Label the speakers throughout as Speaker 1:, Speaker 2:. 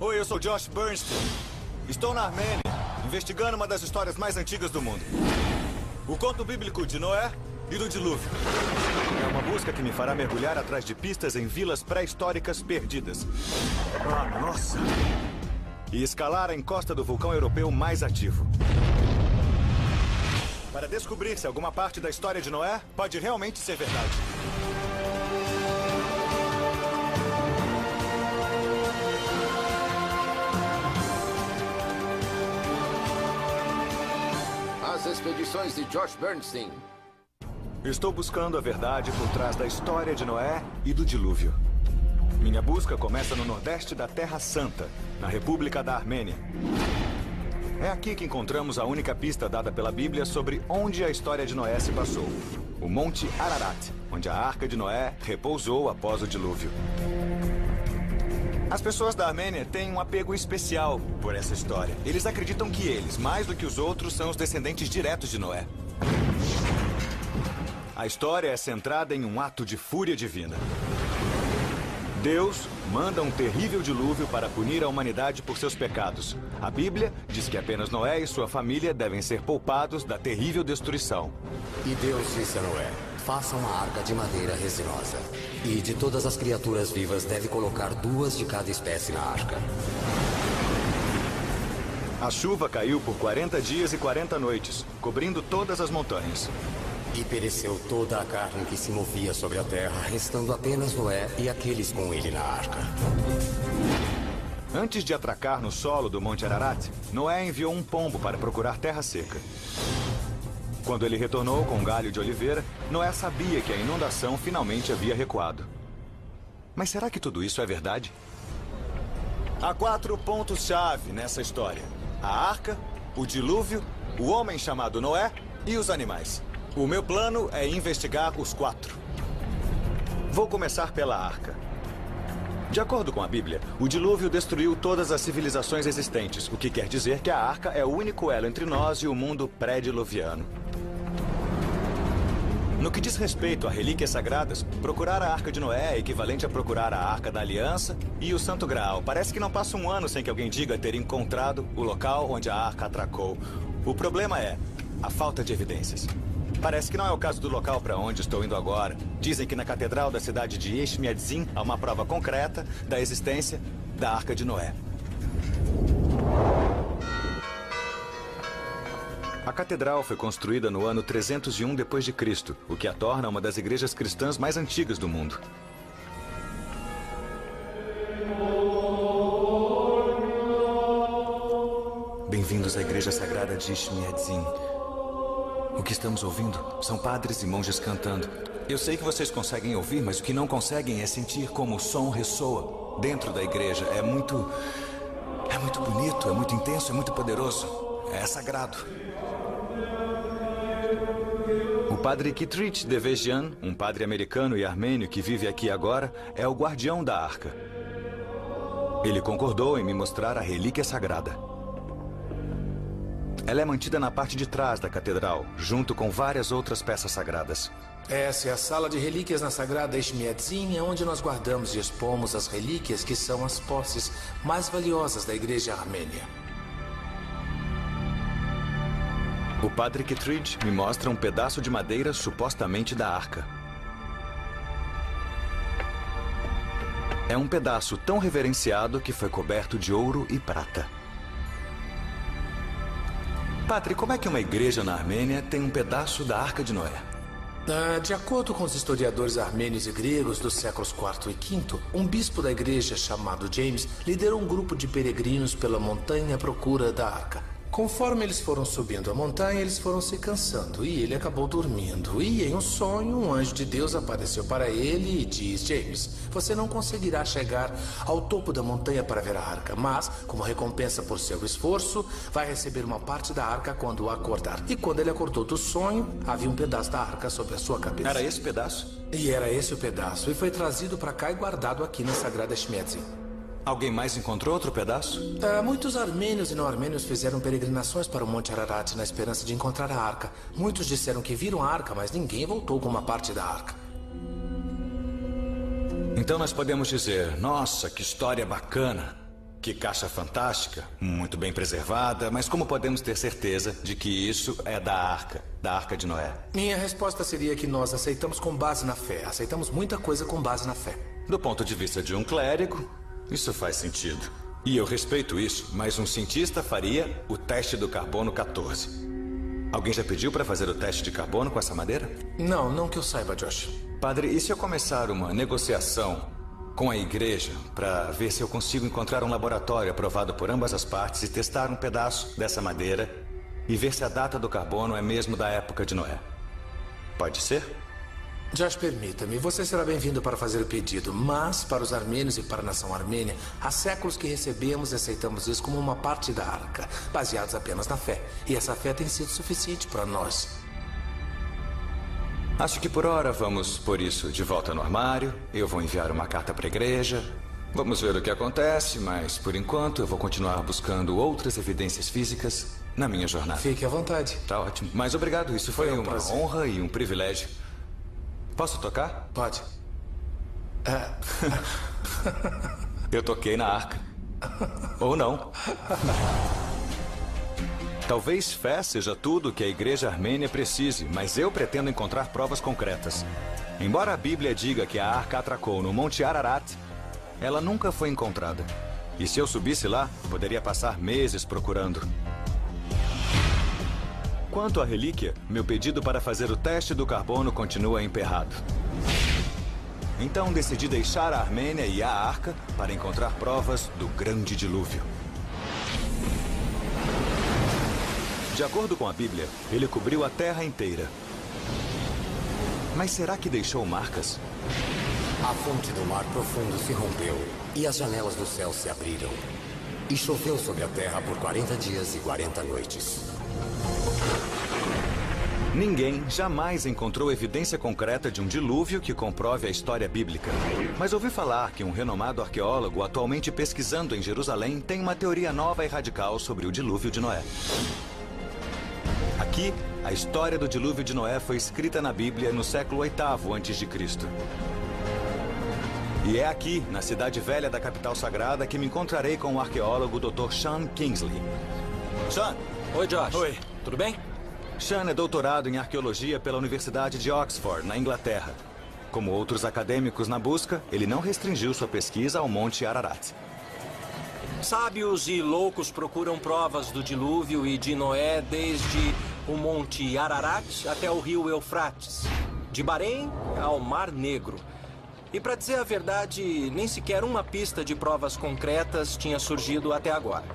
Speaker 1: Oi, eu sou Josh Bernstein. Estou na Armênia, investigando uma das histórias mais antigas do mundo. O conto bíblico de Noé e do dilúvio. É uma busca que me fará mergulhar atrás de pistas em vilas pré-históricas perdidas. Ah, nossa! E escalar a encosta do vulcão europeu mais ativo. Para descobrir se alguma parte da história de Noé pode realmente ser verdade.
Speaker 2: As expedições de Josh Bernstein.
Speaker 1: Estou buscando a verdade por trás da história de Noé e do dilúvio. Minha busca começa no nordeste da Terra Santa, na República da Armênia. É aqui que encontramos a única pista dada pela Bíblia sobre onde a história de Noé se passou. O Monte Ararat, onde a Arca de Noé repousou após o dilúvio. As pessoas da Armênia têm um apego especial por essa história. Eles acreditam que eles, mais do que os outros, são os descendentes diretos de Noé. A história é centrada em um ato de fúria divina. Deus manda um terrível dilúvio para punir a humanidade por seus pecados. A Bíblia diz que apenas Noé e sua família devem ser poupados da terrível destruição.
Speaker 3: E Deus disse a Noé: faça uma arca de madeira resinosa. E de todas as criaturas vivas deve colocar 2 de cada espécie na arca.
Speaker 1: A chuva caiu por 40 dias e 40 noites, cobrindo todas as montanhas.
Speaker 3: E pereceu toda a carne que se movia sobre a terra, restando apenas Noé e aqueles com ele na arca.
Speaker 1: Antes de atracar no solo do Monte Ararat, Noé enviou um pombo para procurar terra seca. Quando ele retornou com um galho de oliveira, Noé sabia que a inundação finalmente havia recuado. Mas será que tudo isso é verdade? Há 4 pontos-chave nessa história: a arca, o dilúvio, o homem chamado Noé e os animais. O meu plano é investigar os 4. Vou começar pela arca. De acordo com a Bíblia, o dilúvio destruiu todas as civilizações existentes, o que quer dizer que a arca é o único elo entre nós e o mundo pré-diluviano. No que diz respeito a relíquias sagradas, procurar a Arca de Noé é equivalente a procurar a Arca da Aliança e o Santo Graal. Parece que não passa um ano sem que alguém diga ter encontrado o local onde a arca atracou. O problema é a falta de evidências. Parece que não é o caso do local para onde estou indo agora. Dizem que na catedral da cidade de Eshmiadzin há uma prova concreta da existência da Arca de Noé. A catedral foi construída no ano 301 d.C., o que a torna uma das igrejas cristãs mais antigas do mundo. Bem-vindos à Igreja Sagrada de Eshmiadzin. O que estamos ouvindo são padres e monges cantando. Eu sei que vocês conseguem ouvir, mas o que não conseguem é sentir como o som ressoa dentro da igreja. É muito bonito, é muito intenso, é muito poderoso. É sagrado. O padre Kittredge Devejian, um padre americano e armênio que vive aqui agora, é o guardião da arca. Ele concordou em me mostrar a relíquia sagrada. Ela é mantida na parte de trás da catedral, junto com várias outras peças sagradas.
Speaker 4: Essa é a sala de relíquias na Sagrada Eshmiadzin, é onde nós guardamos e expomos as relíquias que são as posses mais valiosas da igreja armênia.
Speaker 1: O padre Kittredge me mostra um pedaço de madeira supostamente da arca. É um pedaço tão reverenciado que foi coberto de ouro e prata. Padre, como é que uma igreja na Armênia tem um pedaço da Arca de Noé?
Speaker 4: De acordo com os historiadores armênios e gregos dos séculos IV e V, um bispo da igreja chamado James liderou um grupo de peregrinos pela montanha à procura da arca. Conforme eles foram subindo a montanha, eles foram se cansando e ele acabou dormindo. E em um sonho, um anjo de Deus apareceu para ele e diz: James, você não conseguirá chegar ao topo da montanha para ver a arca, mas, como recompensa por seu esforço, vai receber uma parte da arca quando acordar. E quando ele acordou do sonho, havia um pedaço da arca sobre a sua cabeça.
Speaker 1: Era esse pedaço?
Speaker 4: E era esse o pedaço, e foi trazido para cá e guardado aqui na Sagrada Eshmiadzin.
Speaker 1: Alguém mais encontrou outro pedaço?
Speaker 4: Muitos armênios e não armênios fizeram peregrinações para o Monte Ararat na esperança de encontrar a arca. Muitos disseram que viram a arca, mas ninguém voltou com uma parte da arca.
Speaker 1: Então nós podemos dizer: nossa, que história bacana. Que caixa fantástica, muito bem preservada, mas como podemos ter certeza de que isso é da Arca de Noé?
Speaker 4: Minha resposta seria que nós aceitamos com base na fé. Aceitamos muita coisa com base na fé.
Speaker 1: Do ponto de vista de um clérigo, isso faz sentido. E eu respeito isso, mas um cientista faria o teste do carbono 14. Alguém já pediu para fazer o teste de carbono com essa madeira?
Speaker 4: Não que eu saiba, Josh.
Speaker 1: Padre, e se eu começar uma negociação com a igreja para ver se eu consigo encontrar um laboratório aprovado por ambas as partes e testar um pedaço dessa madeira e ver se a data do carbono é mesmo da época de Noé? Pode ser?
Speaker 4: Josh, permita-me. Você será bem-vindo para fazer o pedido, mas para os armênios e para a nação armênia, há séculos que recebemos e aceitamos isso como uma parte da arca, baseados apenas na fé. E essa fé tem sido suficiente para nós.
Speaker 1: Acho que por hora vamos pôr isso de volta no armário. Eu vou enviar uma carta para a igreja. Vamos ver o que acontece, mas por enquanto eu vou continuar buscando outras evidências físicas na minha jornada.
Speaker 4: Fique à vontade.
Speaker 1: Tá ótimo. Mas obrigado, isso foi uma
Speaker 4: prazer.
Speaker 1: honra e um privilégio. Posso tocar?
Speaker 4: Pode.
Speaker 1: Eu toquei na arca. Ou não. Talvez fé seja tudo que a igreja armênia precise, mas eu pretendo encontrar provas concretas. Embora a Bíblia diga que a arca atracou no Monte Ararat, ela nunca foi encontrada. E se eu subisse lá, poderia passar meses procurando. Quanto à relíquia, meu pedido para fazer o teste do carbono continua emperrado. Então decidi deixar a Armênia e a arca para encontrar provas do grande dilúvio. De acordo com a Bíblia, ele cobriu a terra inteira. Mas será que deixou marcas?
Speaker 3: A fonte do mar profundo se rompeu e as janelas do céu se abriram. E choveu sobre a terra por 40 dias e 40 noites.
Speaker 1: Ninguém jamais encontrou evidência concreta de um dilúvio que comprove a história bíblica. Mas ouvi falar que um renomado arqueólogo atualmente pesquisando em Jerusalém tem uma teoria nova e radical sobre o dilúvio de Noé. Aqui, a história do dilúvio de Noé foi escrita na Bíblia no século VIII a.C. E é aqui, na cidade velha da capital sagrada, que me encontrarei com o arqueólogo Dr. Sean Kingsley. Sean!
Speaker 5: Oi, Josh.
Speaker 1: Oi.
Speaker 5: Tudo bem?
Speaker 1: Sean é doutorado em arqueologia pela Universidade de Oxford, na Inglaterra. Como outros acadêmicos na busca, ele não restringiu sua pesquisa ao Monte Ararat.
Speaker 5: Sábios e loucos procuram provas do dilúvio e de Noé desde o Monte Ararat até o rio Eufrates, de Bahrein ao Mar Negro. E para dizer a verdade, nem sequer uma pista de provas concretas tinha surgido até agora.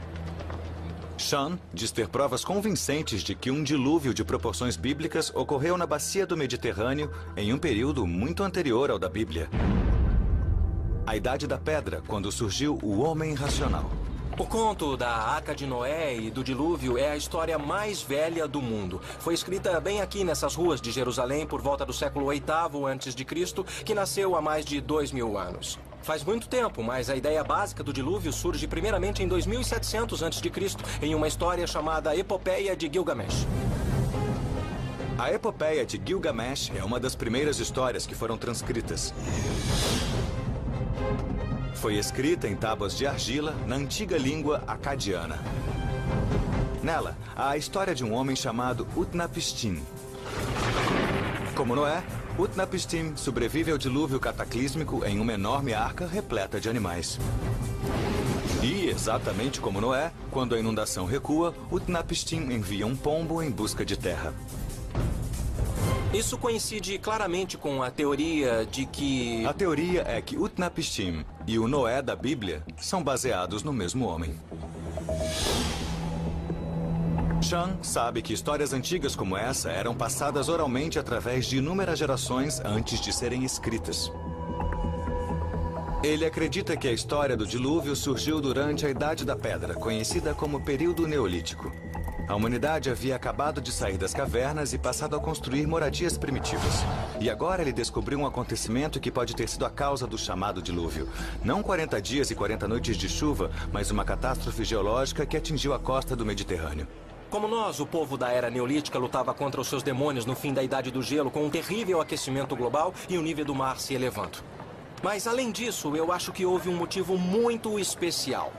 Speaker 1: Sean diz ter provas convincentes de que um dilúvio de proporções bíblicas ocorreu na bacia do Mediterrâneo em um período muito anterior ao da Bíblia. A Idade da Pedra, quando surgiu o homem racional.
Speaker 5: O conto da Arca de Noé e do dilúvio é a história mais velha do mundo. Foi escrita bem aqui nessas ruas de Jerusalém por volta do século VIII a.C., que nasceu há mais de 2000 anos. Faz muito tempo, mas a ideia básica do dilúvio surge primeiramente em 2700 a.C., em uma história chamada Epopeia de Gilgamesh.
Speaker 1: A Epopeia de Gilgamesh é uma das primeiras histórias que foram transcritas. Foi escrita em tábuas de argila na antiga língua acadiana. Nela, há a história de um homem chamado Utnapishtim. Como Noé, Utnapishtim sobrevive ao dilúvio cataclísmico em uma enorme arca repleta de animais. E, exatamente como Noé, quando a inundação recua, Utnapishtim envia um pombo em busca de terra.
Speaker 5: Isso coincide claramente com a teoria de que...
Speaker 1: A teoria é que Utnapishtim e o Noé da Bíblia são baseados no mesmo homem. Sean sabe que histórias antigas como essa eram passadas oralmente através de inúmeras gerações antes de serem escritas. Ele acredita que a história do dilúvio surgiu durante a Idade da Pedra, conhecida como período neolítico. A humanidade havia acabado de sair das cavernas e passado a construir moradias primitivas. E agora ele descobriu um acontecimento que pode ter sido a causa do chamado dilúvio. Não 40 dias e 40 noites de chuva, mas uma catástrofe geológica que atingiu a costa do Mediterrâneo.
Speaker 5: Como nós, o povo da Era Neolítica lutava contra os seus demônios no fim da Idade do Gelo com um terrível aquecimento global e o nível do mar se elevando. Mas, além disso, eu acho que houve um motivo muito especial.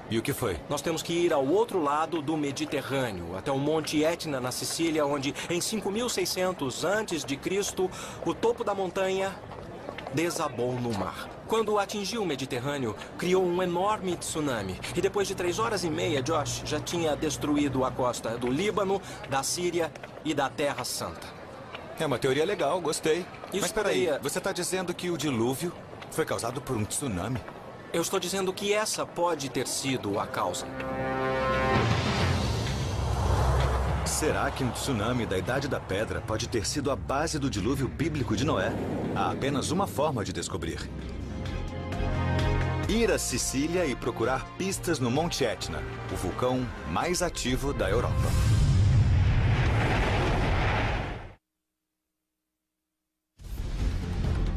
Speaker 1: E o que foi?
Speaker 5: Nós temos que ir ao outro lado do Mediterrâneo, até o Monte Etna, na Sicília, onde, em 5.600 a.C., o topo da montanha desabou no mar. Quando atingiu o Mediterrâneo, criou um enorme tsunami. E depois de 3 horas e meia, Josh já tinha destruído a costa do Líbano, da Síria e da Terra Santa.
Speaker 1: É uma teoria legal, gostei.
Speaker 5: Isso
Speaker 1: Mas peraí,
Speaker 5: poderia-
Speaker 1: você está dizendo que o dilúvio foi causado por um tsunami?
Speaker 5: Eu estou dizendo que essa pode ter sido a causa.
Speaker 1: Será que um tsunami da Idade da Pedra pode ter sido a base do dilúvio bíblico de Noé? Há apenas uma forma de descobrir. Ir à Sicília e procurar pistas no Monte Etna, o vulcão mais ativo da Europa.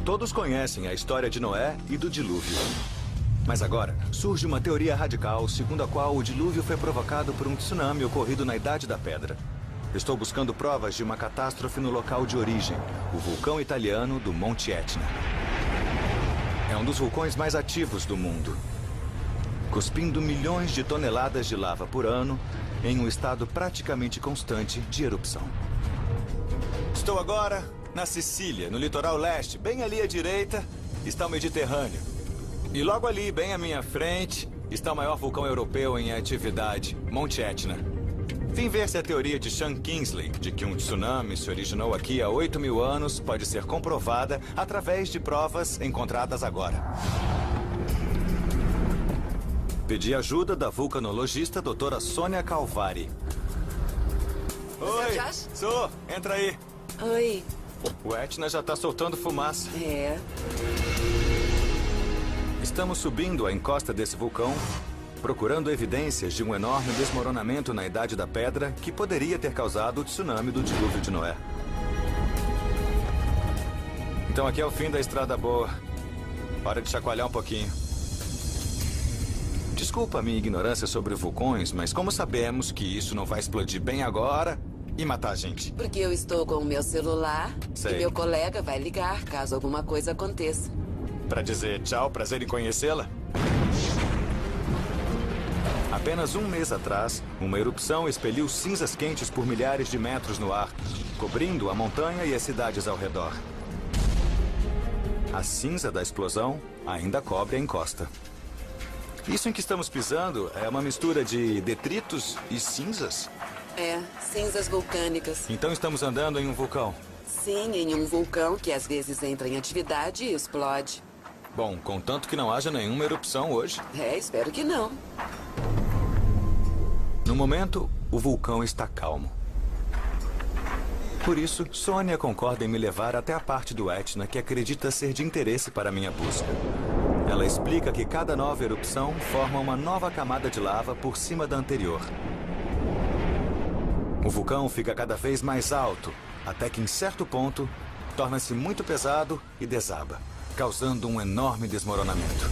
Speaker 1: Todos conhecem a história de Noé e do dilúvio. Mas agora surge uma teoria radical segundo a qual o dilúvio foi provocado por um tsunami ocorrido na Idade da Pedra. Estou buscando provas de uma catástrofe no local de origem, o vulcão italiano do Monte Etna. É um dos vulcões mais ativos do mundo, cuspindo milhões de toneladas de lava por ano em um estado praticamente constante de erupção. Estou agora na Sicília, no litoral leste, bem ali à direita, está o Mediterrâneo. E logo ali, bem à minha frente, está o maior vulcão europeu em atividade, Monte Etna. Vim ver se a teoria de Sean Kingsley, de que um tsunami se originou aqui há 8.000 anos, pode ser comprovada através de provas encontradas agora. Pedi ajuda da vulcanologista doutora Sônia Calvari. Oi,
Speaker 6: Josh?
Speaker 1: sou. Entra aí.
Speaker 6: Oi.
Speaker 1: O Etna já está soltando fumaça.
Speaker 6: É.
Speaker 1: Estamos subindo a encosta desse vulcão, procurando evidências de um enorme desmoronamento na Idade da Pedra que poderia ter causado o tsunami do dilúvio de Noé. Então aqui é o fim da estrada boa. Hora de chacoalhar um pouquinho. Desculpa a minha ignorância sobre vulcões, mas como sabemos que isso não vai explodir bem agora e matar a gente?
Speaker 6: Porque eu estou com o meu celular
Speaker 1: Sei.
Speaker 6: e meu colega vai ligar caso alguma coisa aconteça.
Speaker 1: Pra dizer tchau, prazer em conhecê-la? Apenas um mês atrás, uma erupção expeliu cinzas quentes por milhares de metros no ar, cobrindo a montanha e as cidades ao redor. A cinza da explosão ainda cobre a encosta. Isso em que estamos pisando é uma mistura de detritos e cinzas?
Speaker 6: É, cinzas vulcânicas.
Speaker 1: Então estamos andando em um vulcão.
Speaker 6: Sim, em um vulcão que às vezes entra em atividade e explode.
Speaker 1: Bom, contanto que não haja nenhuma erupção hoje.
Speaker 6: É, espero que não.
Speaker 1: No momento, o vulcão está calmo. Por isso, Sônia concorda em me levar até a parte do Etna que acredita ser de interesse para minha busca. Ela explica que cada nova erupção forma uma nova camada de lava por cima da anterior. O vulcão fica cada vez mais alto, até que em certo ponto, torna-se muito pesado e desaba, causando um enorme desmoronamento.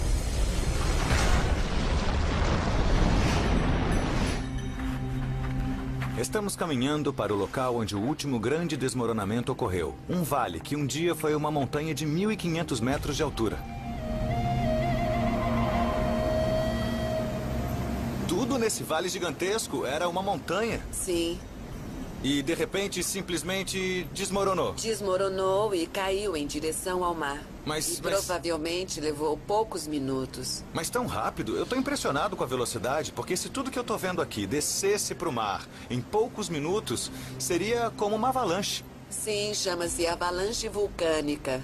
Speaker 1: Estamos caminhando para o local onde o último grande desmoronamento ocorreu. Um vale que um dia foi uma montanha de 1.500 metros de altura. Tudo nesse vale gigantesco era uma montanha.
Speaker 6: Sim,
Speaker 1: E, de repente, simplesmente desmoronou.
Speaker 6: desmoronou e caiu em direção ao mar.
Speaker 1: Mas-
Speaker 6: E provavelmente levou poucos minutos.
Speaker 1: Mas tão rápido, eu tô impressionado com a velocidade, porque se tudo que eu tô vendo aqui descesse pro mar em poucos minutos, seria como uma avalanche.
Speaker 6: Sim, chama-se avalanche vulcânica.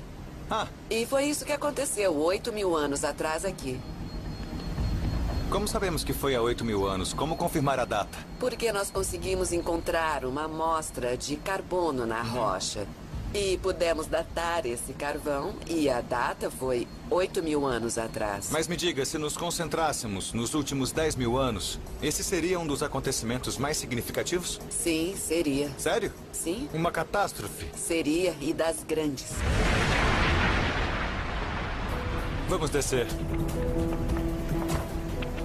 Speaker 1: Ah,
Speaker 6: E foi isso que aconteceu 8.000 anos atrás aqui.
Speaker 1: como sabemos que foi há 8.000 anos? Como confirmar a data?
Speaker 6: Porque nós conseguimos encontrar uma amostra de carbono na rocha. E pudemos datar esse carvão, e a data foi 8.000 anos atrás.
Speaker 1: Mas me diga, se nos concentrássemos nos últimos 10.000 anos, esse seria um dos acontecimentos mais significativos?
Speaker 6: Sim, seria.
Speaker 1: Sério?
Speaker 6: Sim,
Speaker 1: Uma catástrofe?
Speaker 6: seria, e das grandes.
Speaker 1: Vamos descer.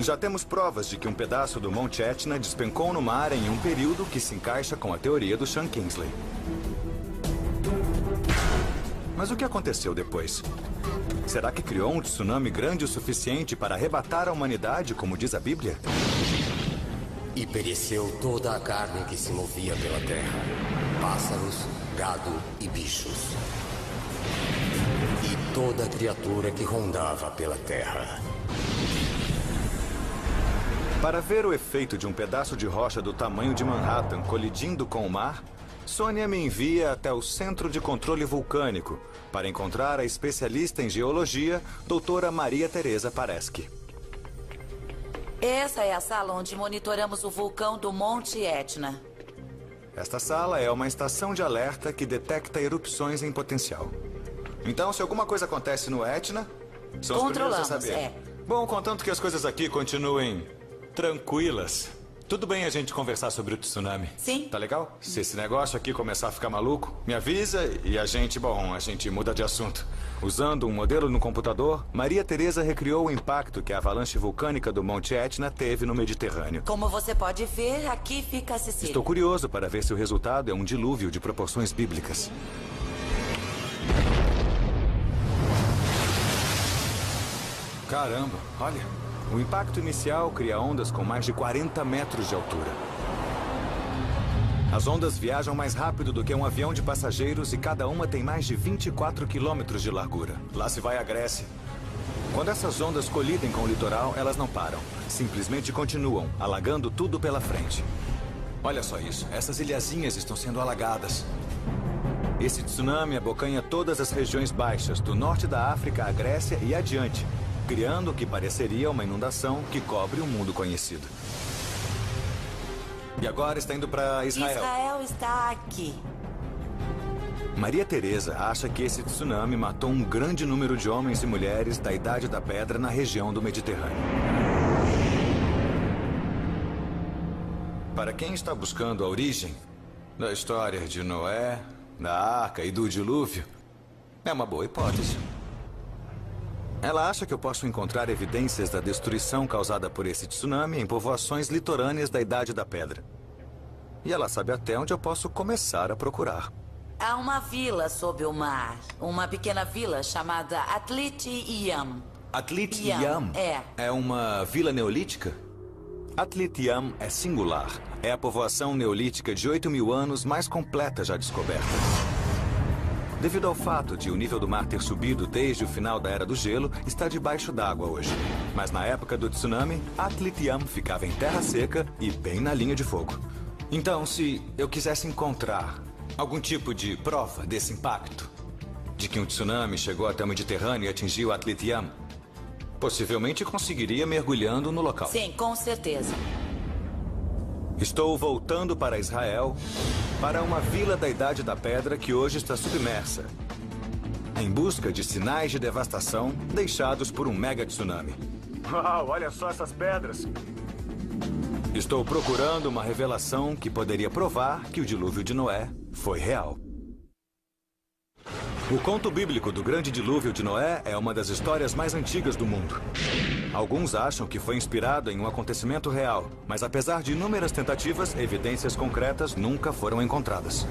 Speaker 1: Já temos provas de que um pedaço do Monte Etna despencou no mar em um período que se encaixa com a teoria do Sean Kingsley. Mas o que aconteceu depois? Será que criou um tsunami grande o suficiente para arrebatar a humanidade, como diz a Bíblia?
Speaker 3: E pereceu toda a carne que se movia pela terra: pássaros, gado e bichos. E toda criatura que rondava pela terra.
Speaker 1: Para ver o efeito de um pedaço de rocha do tamanho de Manhattan colidindo com o mar, Sônia me envia até o Centro de Controle Vulcânico para encontrar a especialista em geologia, doutora Maria Tereza Pareschi.
Speaker 7: Essa é a sala onde monitoramos o vulcão do Monte Etna.
Speaker 1: Esta sala é uma estação de alerta que detecta erupções em potencial. Então, se alguma coisa acontece no Etna, são os primeiros a saber.
Speaker 7: É.
Speaker 1: Bom, contanto que as coisas aqui continuem tranquilas. Tudo bem a gente conversar sobre o tsunami?
Speaker 7: Sim.
Speaker 1: Tá legal? Se esse negócio aqui começar a ficar maluco, me avisa e a gente muda de assunto. Usando um modelo no computador, Maria Tereza recriou o impacto que a avalanche vulcânica do Monte Etna teve no Mediterrâneo.
Speaker 7: Como você pode ver, aqui fica a Sicília.
Speaker 1: Estou curioso para ver se o resultado é um dilúvio de proporções bíblicas. Caramba, olha. O impacto inicial cria ondas com mais de 40 metros de altura. As ondas viajam mais rápido do que um avião de passageiros e cada uma tem mais de 24 quilômetros de largura. Lá se vai a Grécia. Quando essas ondas colidem com o litoral, elas não param. Simplesmente continuam, alagando tudo pela frente. Olha só isso. Essas ilhazinhas estão sendo alagadas. Esse tsunami abocanha todas as regiões baixas, do norte da África à Grécia e adiante, criando o que pareceria uma inundação que cobre o mundo conhecido. E agora está indo para Israel.
Speaker 7: Israel está aqui.
Speaker 1: Maria Tereza acha que esse tsunami matou um grande número de homens e mulheres da Idade da Pedra na região do Mediterrâneo. Para quem está buscando a origem da história de Noé, da Arca e do Dilúvio, é uma boa hipótese. Ela acha que eu posso encontrar evidências da destruição causada por esse tsunami em povoações litorâneas da Idade da Pedra. E ela sabe até onde eu posso começar a procurar.
Speaker 7: Há uma vila sob o mar. Uma pequena vila chamada Atlit Yam.
Speaker 1: Atlit
Speaker 7: Yam,
Speaker 1: Yam?
Speaker 7: é.
Speaker 1: É uma vila neolítica? Atlit Yam é singular. É a povoação neolítica de 8.000 anos mais completa já descoberta. Devido ao fato de o nível do mar ter subido desde o final da Era do Gelo, está debaixo d'água hoje. Mas na época do tsunami, Atlit Yam ficava em terra seca e bem na linha de fogo. Então, se eu quisesse encontrar algum tipo de prova desse impacto, de que um tsunami chegou até o Mediterrâneo e atingiu Atlit Yam, possivelmente conseguiria mergulhando no local.
Speaker 7: Sim, com certeza.
Speaker 1: Estou voltando para Israel, para uma vila da Idade da Pedra que hoje está submersa, em busca de sinais de devastação deixados por um mega tsunami. Uau, olha só essas pedras! Estou procurando uma revelação que poderia provar que o dilúvio de Noé foi real. O conto bíblico do Grande Dilúvio de Noé é uma das histórias mais antigas do mundo. Alguns acham que foi inspirado em um acontecimento real, mas apesar de inúmeras tentativas, evidências concretas nunca foram encontradas.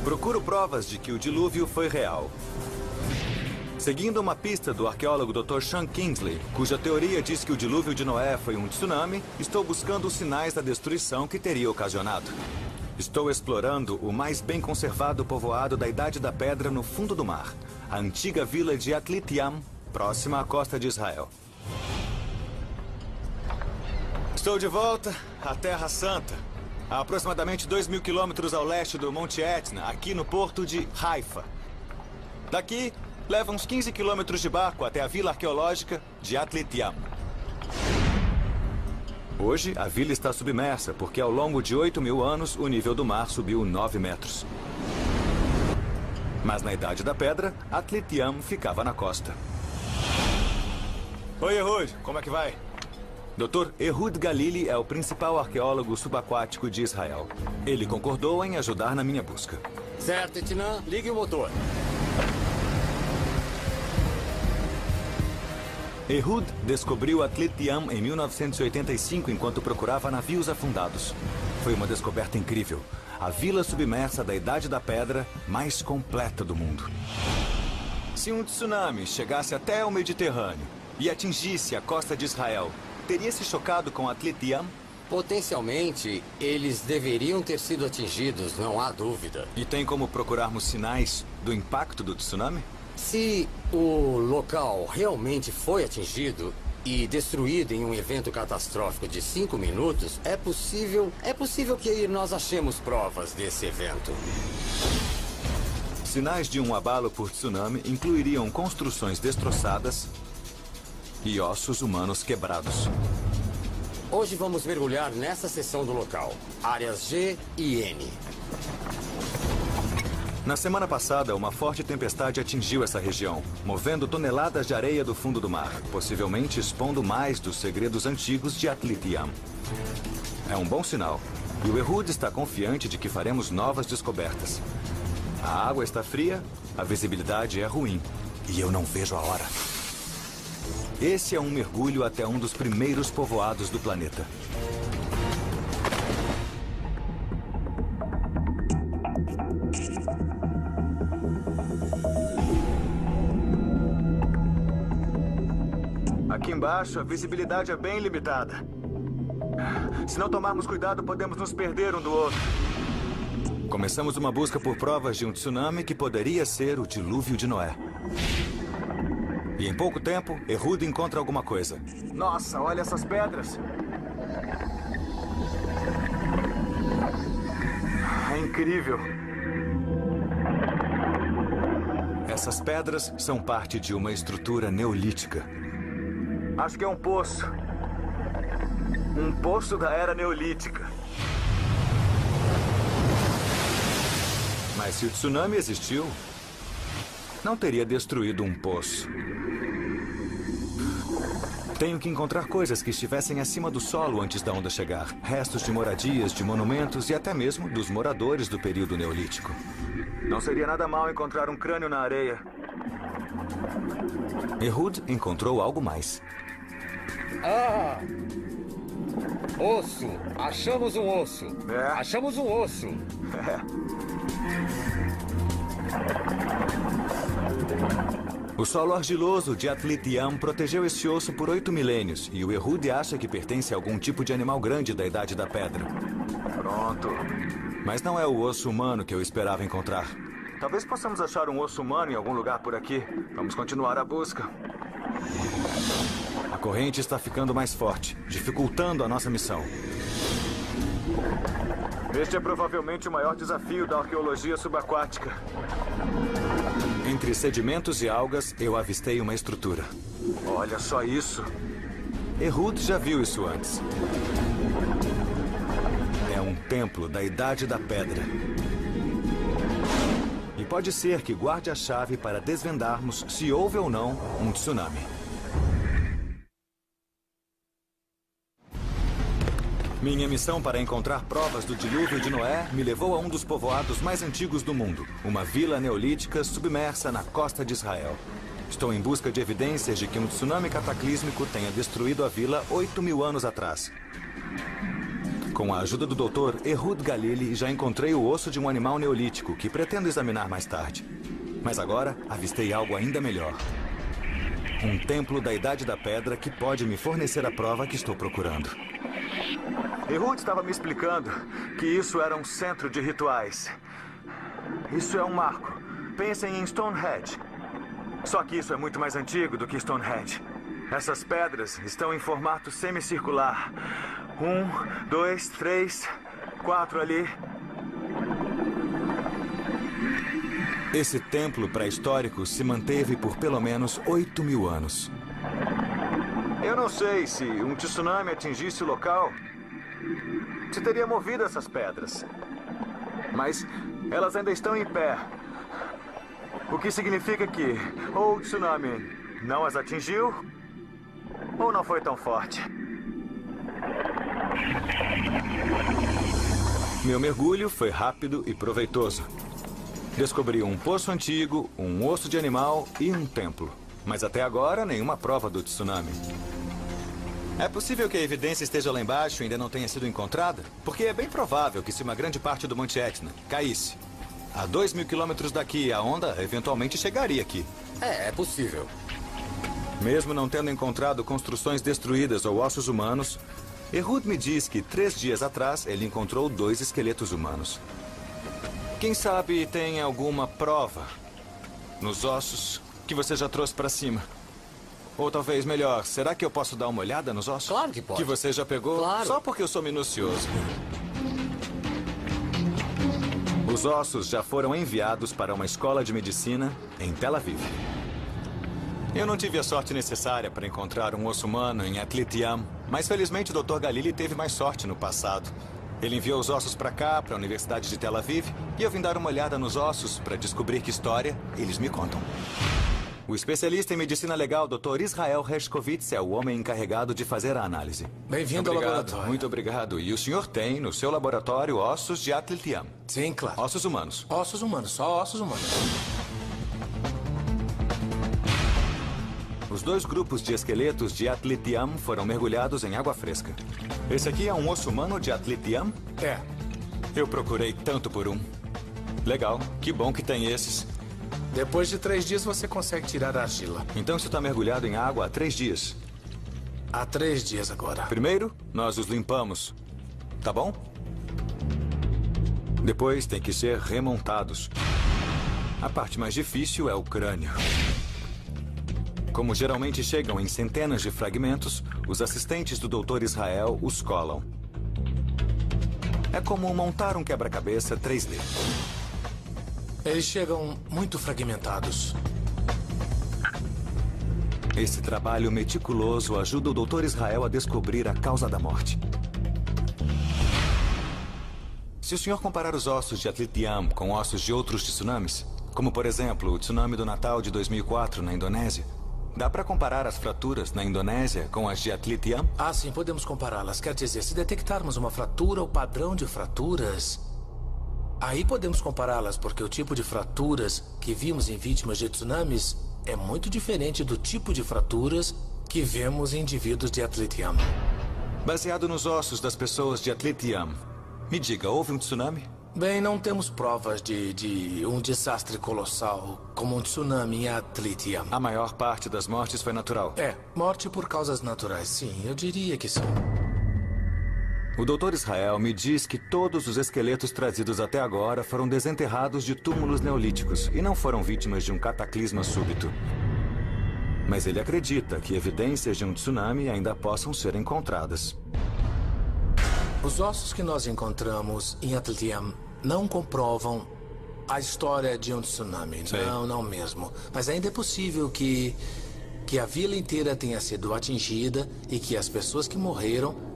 Speaker 1: Procuro provas de que o dilúvio foi real. Seguindo uma pista do arqueólogo Dr. Sean Kingsley, cuja teoria diz que o dilúvio de Noé foi um tsunami, estou buscando os sinais da destruição que teria ocasionado. Estou explorando o mais bem conservado povoado da Idade da Pedra no fundo do mar, a antiga vila de Atlit Yam, próxima à costa de Israel. Estou de volta à Terra Santa, a aproximadamente 2.000 quilômetros ao leste do Monte Etna, aqui no porto de Haifa. Daqui, leva uns 15 quilômetros de barco até a vila arqueológica de Atlit Yam. Hoje, a vila está submersa, porque ao longo de 8.000 anos, o nível do mar subiu 9 metros. Mas na Idade da Pedra, Atlit Yam ficava na costa. Oi, Ehud, como é que vai? Dr. Ehud Galili é o principal arqueólogo subaquático de Israel. Ele concordou em ajudar na minha busca.
Speaker 3: Certo, Etnan, ligue o motor.
Speaker 1: Ehud descobriu Atlit Yam em 1985 enquanto procurava navios afundados. Foi uma descoberta incrível. A vila submersa da Idade da Pedra mais completa do mundo. Se Se um tsunami chegasse até o Mediterrâneo e atingisse a costa de Israel, teria se chocado com Atlit Yam?
Speaker 3: Potencialmente, eles deveriam ter sido atingidos, não há dúvida.
Speaker 1: E tem como procurarmos sinais do impacto do tsunami?
Speaker 3: Se o local realmente foi atingido e destruído em um evento catastrófico de 5 minutos, é possível que nós achemos provas desse evento.
Speaker 1: Sinais de um abalo por tsunami incluiriam construções destroçadas e ossos humanos quebrados.
Speaker 3: Hoje vamos mergulhar nessa seção do local, áreas G e N.
Speaker 1: Na semana passada, uma forte tempestade atingiu essa região, movendo toneladas de areia do fundo do mar, possivelmente expondo mais dos segredos antigos de Atlit Yam. É um bom sinal, e o Ehud está confiante de que faremos novas descobertas. A água está fria, a visibilidade é ruim, e eu não vejo a hora. Esse é um mergulho até um dos primeiros povoados do planeta. Aqui embaixo, a visibilidade é bem limitada. Se não tomarmos cuidado, podemos nos perder um do outro. Começamos uma busca por provas de um tsunami que poderia ser o dilúvio de Noé. E em pouco tempo, Ehud encontra alguma coisa. Nossa, olha essas pedras. É incrível. Essas pedras são parte de uma estrutura neolítica. Acho que é um poço. Um poço da era neolítica. Mas se o tsunami existiu, não teria destruído um poço. Tenho que encontrar coisas que estivessem acima do solo antes da onda chegar. Restos de moradias, de monumentos e até mesmo dos moradores do período neolítico. Não seria nada mal encontrar um crânio na areia. Ehud encontrou algo mais.
Speaker 3: Ah! Osso! Achamos um osso!
Speaker 1: É.
Speaker 3: Achamos um osso!
Speaker 1: O solo argiloso de Atlit Yam protegeu esse osso por 8 milênios e o Ehud acha que pertence a algum tipo de animal grande da Idade da Pedra. Pronto. Mas não é o osso humano que eu esperava encontrar. Talvez possamos achar um osso humano em algum lugar por aqui. Vamos continuar a busca. A corrente está ficando mais forte, dificultando a nossa missão. Este é provavelmente o maior desafio da arqueologia subaquática. Entre sedimentos e algas, eu avistei uma estrutura. Olha só isso. Ehud já viu isso antes. É um templo da Idade da Pedra. E pode ser que guarde a chave para desvendarmos se houve ou não um tsunami. Minha missão para encontrar provas do dilúvio de Noé me levou a um dos povoados mais antigos do mundo, uma vila neolítica submersa na costa de Israel. Estou em busca de evidências de que um tsunami cataclísmico tenha destruído a vila 8.000 anos atrás. Com a ajuda do Dr. Ehud Galili, já encontrei o osso de um animal neolítico que pretendo examinar mais tarde. Mas agora avistei algo ainda melhor. Um templo da Idade da Pedra que pode me fornecer a prova que estou procurando. Ehud estava me explicando que isso era um centro de rituais. Isso é um marco. Pensem em Stonehenge. Só que isso é muito mais antigo do que Stonehenge. Essas pedras estão em formato semicircular. 1, 2, 3, 4 ali. Esse templo pré-histórico se manteve por pelo menos 8.000 anos. Eu não sei se um tsunami atingisse o local, se teria movido essas pedras. Mas elas ainda estão em pé. O que significa que ou o tsunami não as atingiu, ou não foi tão forte. Meu mergulho foi rápido e proveitoso. Descobri um poço antigo, um osso de animal e um templo. Mas até agora, nenhuma prova do tsunami. É possível que a evidência esteja lá embaixo e ainda não tenha sido encontrada? Porque é bem provável que se uma grande parte do Monte Etna caísse A 2.000 quilômetros daqui, a onda eventualmente chegaria aqui.
Speaker 3: É possível.
Speaker 1: Mesmo não tendo encontrado construções destruídas ou ossos humanos, Ehud me diz que 3 dias atrás ele encontrou 2 esqueletos humanos. Quem sabe tem alguma prova nos ossos que você já trouxe para cima? Ou talvez melhor, será que eu posso dar uma olhada nos ossos?
Speaker 3: Claro que pode.
Speaker 1: Que você já pegou?
Speaker 3: Claro.
Speaker 1: Só porque eu sou minucioso. Os ossos já foram enviados para uma escola de medicina em Tel Aviv. Eu não tive a sorte necessária para encontrar um osso humano em Atlit Yam, mas felizmente o Dr. Galili teve mais sorte no passado. Ele enviou os ossos para cá, para a Universidade de Tel Aviv, e eu vim dar uma olhada nos ossos para descobrir que história eles me contam. O especialista em medicina legal, Dr. Israel Hershkovitz, é o homem encarregado de fazer a análise.
Speaker 4: Bem-vindo ao laboratório.
Speaker 1: Muito obrigado. E o senhor tem no seu laboratório ossos de Atlit Yam?
Speaker 4: Sim, claro.
Speaker 1: Ossos humanos.
Speaker 4: Ossos humanos, só ossos humanos.
Speaker 1: Os 2 grupos de esqueletos de Atlit Yam foram mergulhados em água fresca. Esse aqui é um osso humano de Atlit Yam?
Speaker 4: É.
Speaker 1: Eu procurei tanto por um. Legal, que bom que tem esses.
Speaker 4: Depois de 3 dias você consegue tirar a argila.
Speaker 1: Então isso está mergulhado em água há 3 dias.
Speaker 4: Há 3 dias agora.
Speaker 1: Primeiro, nós os limpamos. Tá bom? Depois tem que ser remontados. A parte mais difícil é o crânio. Como geralmente chegam em centenas de fragmentos, os assistentes do Dr. Israel os colam. É como montar um quebra-cabeça 3D.
Speaker 4: Eles chegam muito fragmentados.
Speaker 1: Esse trabalho meticuloso ajuda o Dr. Israel a descobrir a causa da morte. Se o senhor comparar os ossos de Atlit Yam com ossos de outros tsunamis, como por exemplo o tsunami do Natal de 2004 na Indonésia, dá para comparar as fraturas na Indonésia com as de Atlit Yam?
Speaker 4: Ah, sim, podemos compará-las. Quer dizer, se detectarmos uma fratura ou padrão de fraturas, aí podemos compará-las, porque o tipo de fraturas que vimos em vítimas de tsunamis é muito diferente do tipo de fraturas que vemos em indivíduos de Atlit Yam.
Speaker 1: Baseado nos ossos das pessoas de Atlit Yam, me diga, houve um tsunami?
Speaker 4: Bem, não temos provas de um desastre colossal como um tsunami em Atlit Yam.
Speaker 1: A maior parte das mortes foi natural.
Speaker 4: É, morte por causas naturais, sim, eu diria que sim.
Speaker 1: O Dr. Israel me diz que todos os esqueletos trazidos até agora foram desenterrados de túmulos neolíticos e não foram vítimas de um cataclisma súbito. Mas ele acredita que evidências de um tsunami ainda possam ser encontradas.
Speaker 4: Os ossos que nós encontramos em Atlit Yam não comprovam a história de um tsunami.
Speaker 1: Sei.
Speaker 4: Não mesmo. Mas ainda é possível que a vila inteira tenha sido atingida e que as pessoas que morreram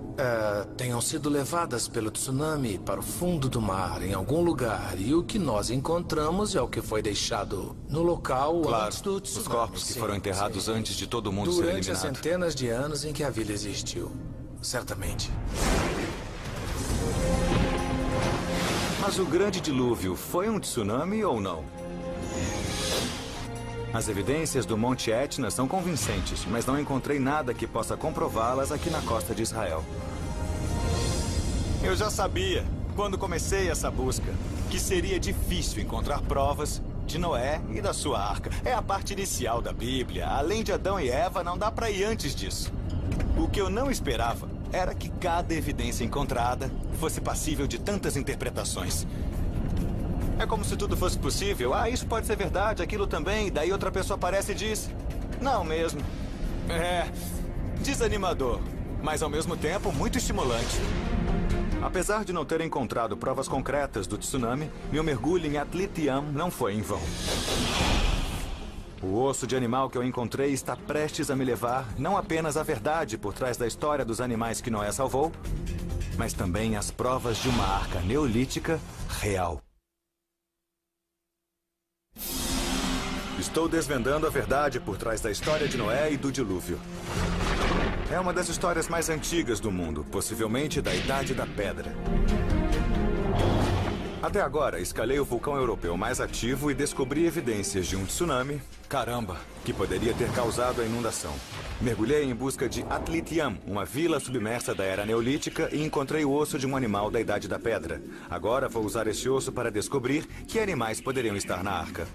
Speaker 4: tenham sido levadas pelo tsunami para o fundo do mar, em algum lugar. E o que nós encontramos é o que foi deixado no local antes do tsunami.
Speaker 1: Os corpos que foram enterrados antes de todo mundo ser
Speaker 4: durante
Speaker 1: eliminado.
Speaker 4: as centenas de anos em que a vila existiu. Certamente.
Speaker 1: Mas o grande dilúvio foi um tsunami ou não? As evidências do Monte Etna são convincentes, mas não encontrei nada que possa comprová-las aqui na costa de Israel. Eu já sabia, quando comecei essa busca, que seria difícil encontrar provas de Noé e da sua arca. É a parte inicial da Bíblia. Além de Adão e Eva, não dá para ir antes disso. O que eu não esperava era que cada evidência encontrada fosse passível de tantas interpretações. É como se tudo fosse possível. Ah, isso pode ser verdade, aquilo também. Daí outra pessoa aparece e diz... Não mesmo. É... desanimador, mas ao mesmo tempo muito estimulante. Apesar de não ter encontrado provas concretas do tsunami, meu mergulho em Atlit Yam não foi em vão. O osso de animal que eu encontrei está prestes a me levar não apenas à verdade por trás da história dos animais que Noé salvou, mas também às provas de uma arca neolítica real. Estou desvendando a verdade por trás da história de Noé e do dilúvio. É uma das histórias mais antigas do mundo, possivelmente da Idade da Pedra. Até agora, escalei o vulcão europeu mais ativo e descobri evidências de um tsunami, caramba, que poderia ter causado a inundação. Mergulhei em busca de Atlit Yam, uma vila submersa da Era Neolítica, e encontrei o osso de um animal da Idade da Pedra. Agora vou usar esse osso para descobrir que animais poderiam estar na arca.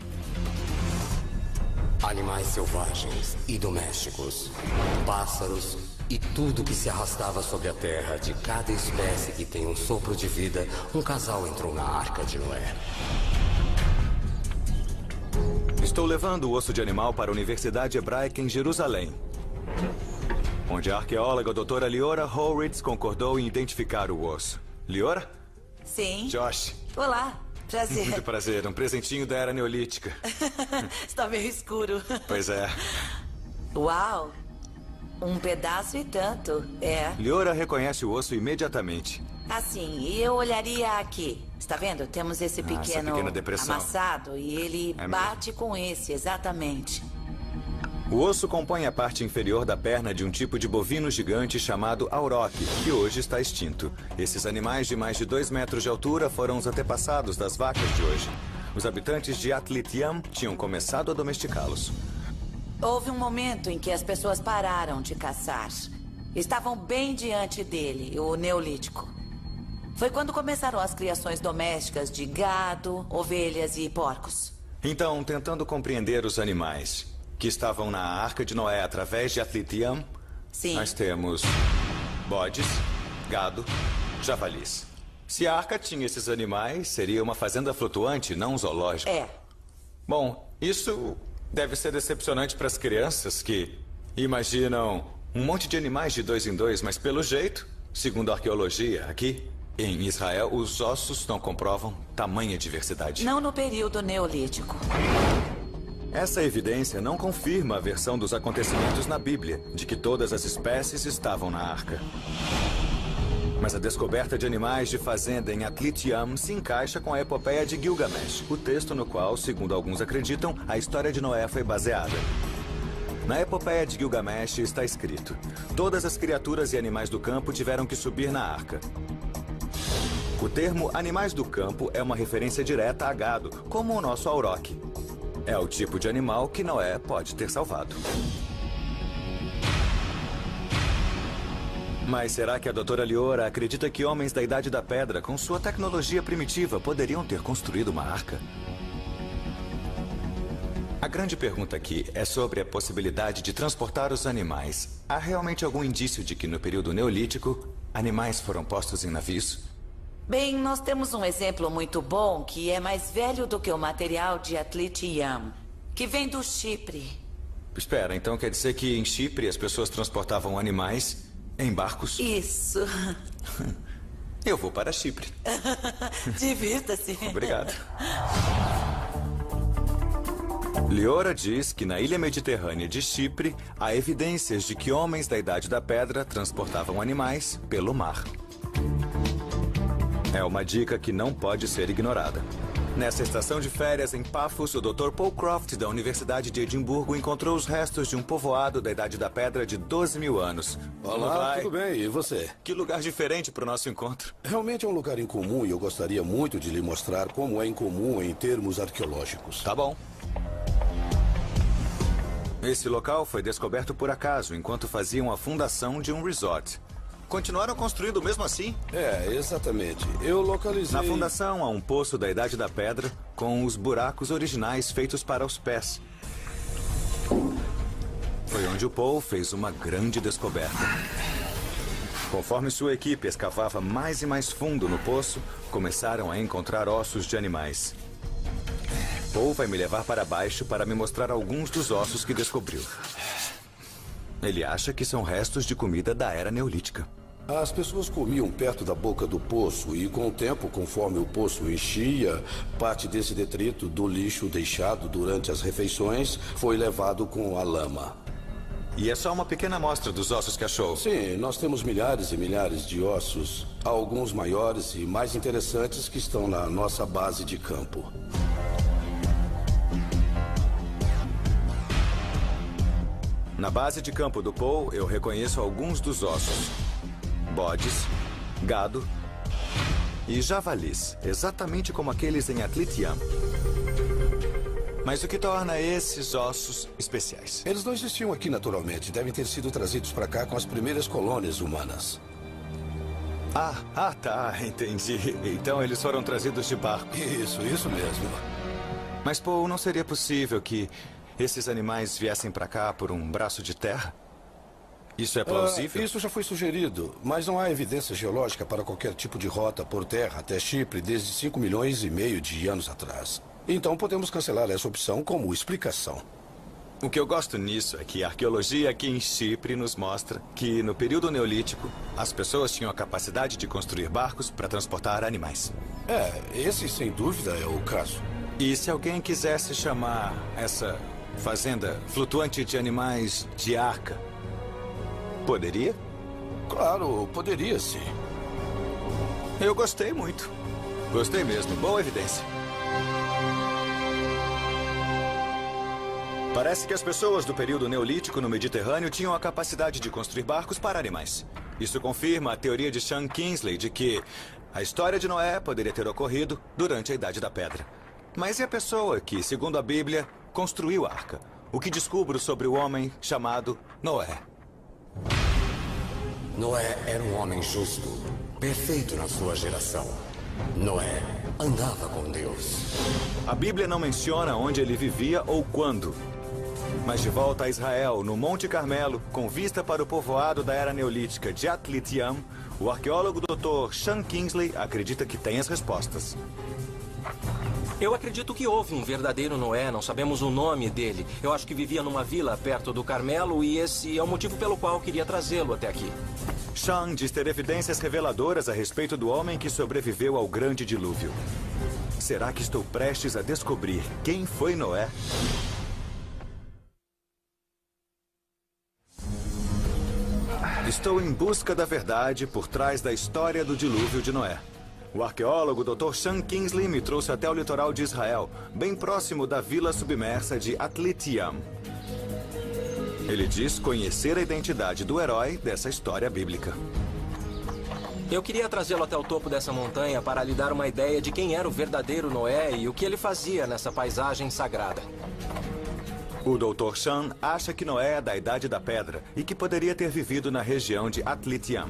Speaker 3: Animais selvagens e domésticos, pássaros e tudo que se arrastava sobre a terra. De cada espécie que tem um sopro de vida, um casal entrou na Arca de Noé.
Speaker 1: Estou levando o osso de animal para a Universidade Hebraica em Jerusalém, onde a arqueóloga doutora Liora Horwitz concordou em identificar o osso. Liora?
Speaker 7: Sim.
Speaker 1: Josh.
Speaker 7: Olá, prazer.
Speaker 1: Muito prazer, um presentinho da Era Neolítica.
Speaker 7: Está meio escuro.
Speaker 1: Pois é.
Speaker 7: Uau, um pedaço e tanto, é.
Speaker 1: Liora reconhece o osso imediatamente.
Speaker 7: Assim, eu olharia aqui. Está vendo? Temos esse
Speaker 1: essa
Speaker 7: pequeno
Speaker 1: pequena depressão.
Speaker 7: amassado e ele bate com esse, exatamente.
Speaker 1: O osso compõe a parte inferior da perna de um tipo de bovino gigante chamado auroch, que hoje está extinto. Esses animais de mais de 2 metros de altura foram os antepassados das vacas de hoje. Os habitantes de Atlit Yam tinham começado a domesticá-los.
Speaker 7: Houve um momento em que as pessoas pararam de caçar. Estavam bem diante dele, o Neolítico. Foi quando começaram as criações domésticas de gado, ovelhas e porcos.
Speaker 1: Então, tentando compreender os animais que estavam na Arca de Noé através de Atlit Yam,
Speaker 7: Sim.
Speaker 1: nós temos bodes, gado, javalis. Se a arca tinha esses animais, seria uma fazenda flutuante, não um zoológico.
Speaker 7: É.
Speaker 1: Bom, isso deve ser decepcionante para as crianças que imaginam um monte de animais de 2 em 2, mas pelo jeito, segundo a arqueologia aqui em Israel, os ossos não comprovam tamanha diversidade.
Speaker 7: Não no período Neolítico.
Speaker 1: Essa evidência não confirma a versão dos acontecimentos na Bíblia, de que todas as espécies estavam na arca. Mas a descoberta de animais de fazenda em Atlit Yam se encaixa com a epopeia de Gilgamesh, o texto no qual, segundo alguns acreditam, a história de Noé foi baseada. Na epopeia de Gilgamesh está escrito: todas as criaturas e animais do campo tiveram que subir na arca. O termo animais do campo é uma referência direta a gado, como o nosso auroch. É o tipo de animal que Noé pode ter salvado. Mas será que a doutora Liora acredita que homens da Idade da Pedra, com sua tecnologia primitiva, poderiam ter construído uma arca? A grande pergunta aqui é sobre a possibilidade de transportar os animais. Há realmente algum indício de que no período neolítico, animais foram postos em navios?
Speaker 7: Bem, nós temos um exemplo muito bom que é mais velho do que o material de Atlit Yam, que vem do Chipre.
Speaker 1: Espera, então quer dizer que em Chipre as pessoas transportavam animais em barcos?
Speaker 7: Isso.
Speaker 1: Eu vou para Chipre.
Speaker 7: Divirta-se.
Speaker 1: Obrigado. Liora diz que na ilha mediterrânea de Chipre há evidências de que homens da Idade da Pedra transportavam animais pelo mar. É uma dica que não pode ser ignorada. Nessa estação de férias em Paphos, o Dr. Paul Croft, da Universidade de Edimburgo, encontrou os restos de um povoado da Idade da Pedra de 12 mil anos.
Speaker 8: Olá, tudo bem? E você?
Speaker 1: Que lugar diferente para o nosso encontro.
Speaker 8: Realmente é um lugar incomum e eu gostaria muito de lhe mostrar como é incomum em termos arqueológicos.
Speaker 1: Tá bom. Esse local foi descoberto por acaso, enquanto faziam a fundação de um resort. Continuaram construindo mesmo assim?
Speaker 8: É, exatamente. Eu localizei...
Speaker 1: Na fundação há um poço da Idade da Pedra com os buracos originais feitos para os pés. Foi onde o Paul fez uma grande descoberta. Conforme sua equipe escavava mais e mais fundo no poço, começaram a encontrar ossos de animais. Paul vai me levar para baixo para me mostrar alguns dos ossos que descobriu. Ele acha que são restos de comida da Era Neolítica.
Speaker 8: As pessoas comiam perto da boca do poço e, com o tempo, conforme o poço enchia, parte desse detrito do lixo deixado durante as refeições foi levado com a lama.
Speaker 1: E é só uma pequena amostra dos ossos que achou?
Speaker 8: Sim, nós temos milhares e milhares de ossos, alguns maiores e mais interessantes que estão na nossa base de campo.
Speaker 1: Na base de campo do Paul, eu reconheço alguns dos ossos. Bodes, gado, e javalis, exatamente como aqueles em Atlitiam. Mas o que torna esses ossos especiais?
Speaker 8: Eles não existiam aqui naturalmente. Devem ter sido trazidos para cá com as primeiras colônias humanas.
Speaker 1: Tá, entendi. Então eles foram trazidos de barco.
Speaker 8: Isso mesmo.
Speaker 1: Mas, Paul, não seria possível que esses animais viessem para cá por um braço de terra? Isso é plausível?
Speaker 8: Isso já foi sugerido, mas não há evidência geológica para qualquer tipo de rota por terra até Chipre desde 5,5 milhões de anos atrás. Então podemos cancelar essa opção como explicação.
Speaker 1: O que eu gosto nisso é que a arqueologia aqui em Chipre nos mostra que, no período neolítico, as pessoas tinham a capacidade de construir barcos para transportar animais.
Speaker 8: Esse sem dúvida é o caso.
Speaker 1: E se alguém quisesse chamar essa fazenda flutuante de animais de arca, poderia?
Speaker 8: Claro, poderia sim.
Speaker 1: Eu gostei muito. Gostei mesmo. Boa evidência. Parece que as pessoas do período neolítico no Mediterrâneo tinham a capacidade de construir barcos para animais. Isso confirma a teoria de Sean Kingsley de que a história de Noé poderia ter ocorrido durante a Idade da Pedra. Mas e a pessoa que, segundo a Bíblia, construiu a arca? O que descubro sobre o homem chamado Noé?
Speaker 3: Noé era um homem justo, perfeito na sua geração. Noé andava com Deus.
Speaker 1: A Bíblia não menciona onde ele vivia ou quando. Mas de volta a Israel, no Monte Carmelo, com vista para o povoado da Era Neolítica de Atlitiam, o arqueólogo Dr. Sean Kingsley acredita que tem as respostas.
Speaker 5: Eu acredito que houve um verdadeiro Noé, não sabemos o nome dele. Eu acho que vivia numa vila perto do Carmelo e esse é o motivo pelo qual queria trazê-lo até aqui.
Speaker 1: Sean diz ter evidências reveladoras a respeito do homem que sobreviveu ao grande dilúvio. Será que estou prestes a descobrir quem foi Noé? Estou em busca da verdade por trás da história do dilúvio de Noé. O arqueólogo Dr. Sean Kingsley me trouxe até o litoral de Israel, bem próximo da vila submersa de Atlitiam. Ele diz conhecer a identidade do herói dessa história bíblica.
Speaker 5: Eu queria trazê-lo até o topo dessa montanha para lhe dar uma ideia de quem era o verdadeiro Noé e o que ele fazia nessa paisagem sagrada.
Speaker 1: O Dr. Sean acha que Noé é da Idade da Pedra e que poderia ter vivido na região de Atlitiam.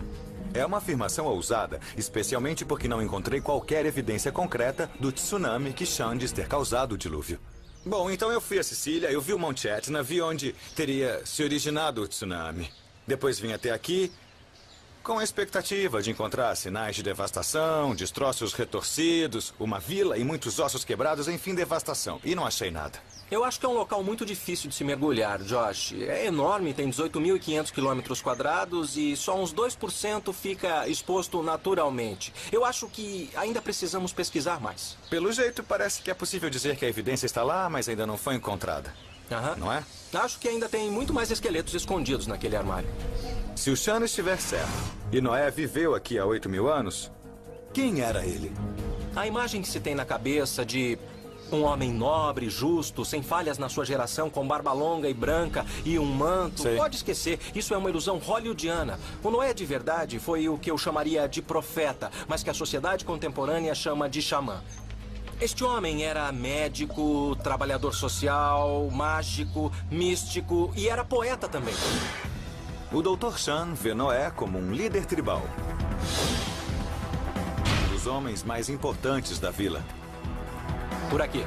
Speaker 1: É uma afirmação ousada, especialmente porque não encontrei qualquer evidência concreta do tsunami que Sean diz ter causado o dilúvio. Bom, então eu fui a Sicília, eu vi o Monte Etna, vi onde teria se originado o tsunami. Depois vim até aqui com a expectativa de encontrar sinais de devastação, destroços retorcidos, uma vila e muitos ossos quebrados, enfim, devastação. E não achei nada.
Speaker 5: Eu acho que é um local muito difícil de se mergulhar, Josh. É enorme, tem 18.500 quilômetros quadrados e só uns 2% fica exposto naturalmente. Eu acho que ainda precisamos pesquisar mais.
Speaker 1: Pelo jeito, parece que é possível dizer que a evidência está lá, mas ainda não foi encontrada. Não é?
Speaker 5: Acho que ainda tem muito mais esqueletos escondidos naquele armário.
Speaker 1: Se o Sean estiver certo e Noé viveu aqui há 8.000 anos, quem era ele?
Speaker 5: A imagem que se tem na cabeça de um homem nobre, justo, sem falhas na sua geração, com barba longa e branca e um manto.
Speaker 1: Sei.
Speaker 5: Pode esquecer, isso é uma ilusão hollywoodiana. O Noé de verdade foi o que eu chamaria de profeta, mas que a sociedade contemporânea chama de xamã. Este homem era médico, trabalhador social, mágico, místico e era poeta também.
Speaker 1: O Dr. Sean vê Noé como um líder tribal. Um dos homens mais importantes da vila.
Speaker 5: Por aqui.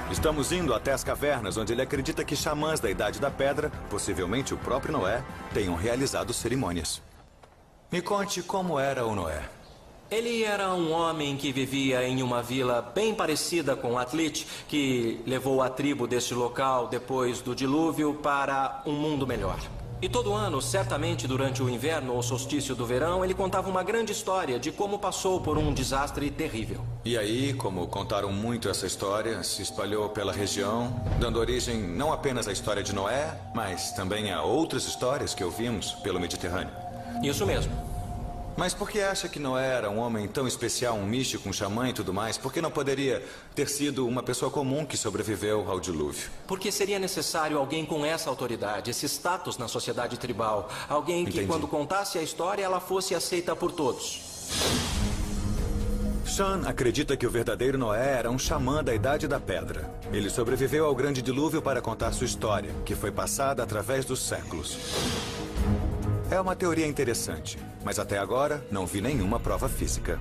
Speaker 1: Estamos indo até as cavernas, onde ele acredita que xamãs da Idade da Pedra, possivelmente o próprio Noé, tenham realizado cerimônias. Me conte como era o Noé.
Speaker 5: Ele era um homem que vivia em uma vila bem parecida com Atlit, que levou a tribo deste local depois do dilúvio para um mundo melhor. E todo ano, certamente durante o inverno ou solstício do verão, ele contava uma grande história de como passou por um desastre terrível.
Speaker 1: E aí, como contaram muito essa história, se espalhou pela região, dando origem não apenas à história de Noé, mas também a outras histórias que ouvimos pelo Mediterrâneo.
Speaker 5: Isso mesmo.
Speaker 1: Mas por que acha que Noé era um homem tão especial, um místico, um xamã e tudo mais? Por que não poderia ter sido uma pessoa comum que sobreviveu ao dilúvio?
Speaker 5: Porque seria necessário alguém com essa autoridade, esse status na sociedade tribal. Alguém que,
Speaker 1: Entendi.
Speaker 5: quando contasse a história, ela fosse aceita por todos.
Speaker 1: Sean acredita que o verdadeiro Noé era um xamã da Idade da Pedra. Ele sobreviveu ao grande dilúvio para contar sua história, que foi passada através dos séculos. É uma teoria interessante, mas até agora não vi nenhuma prova física.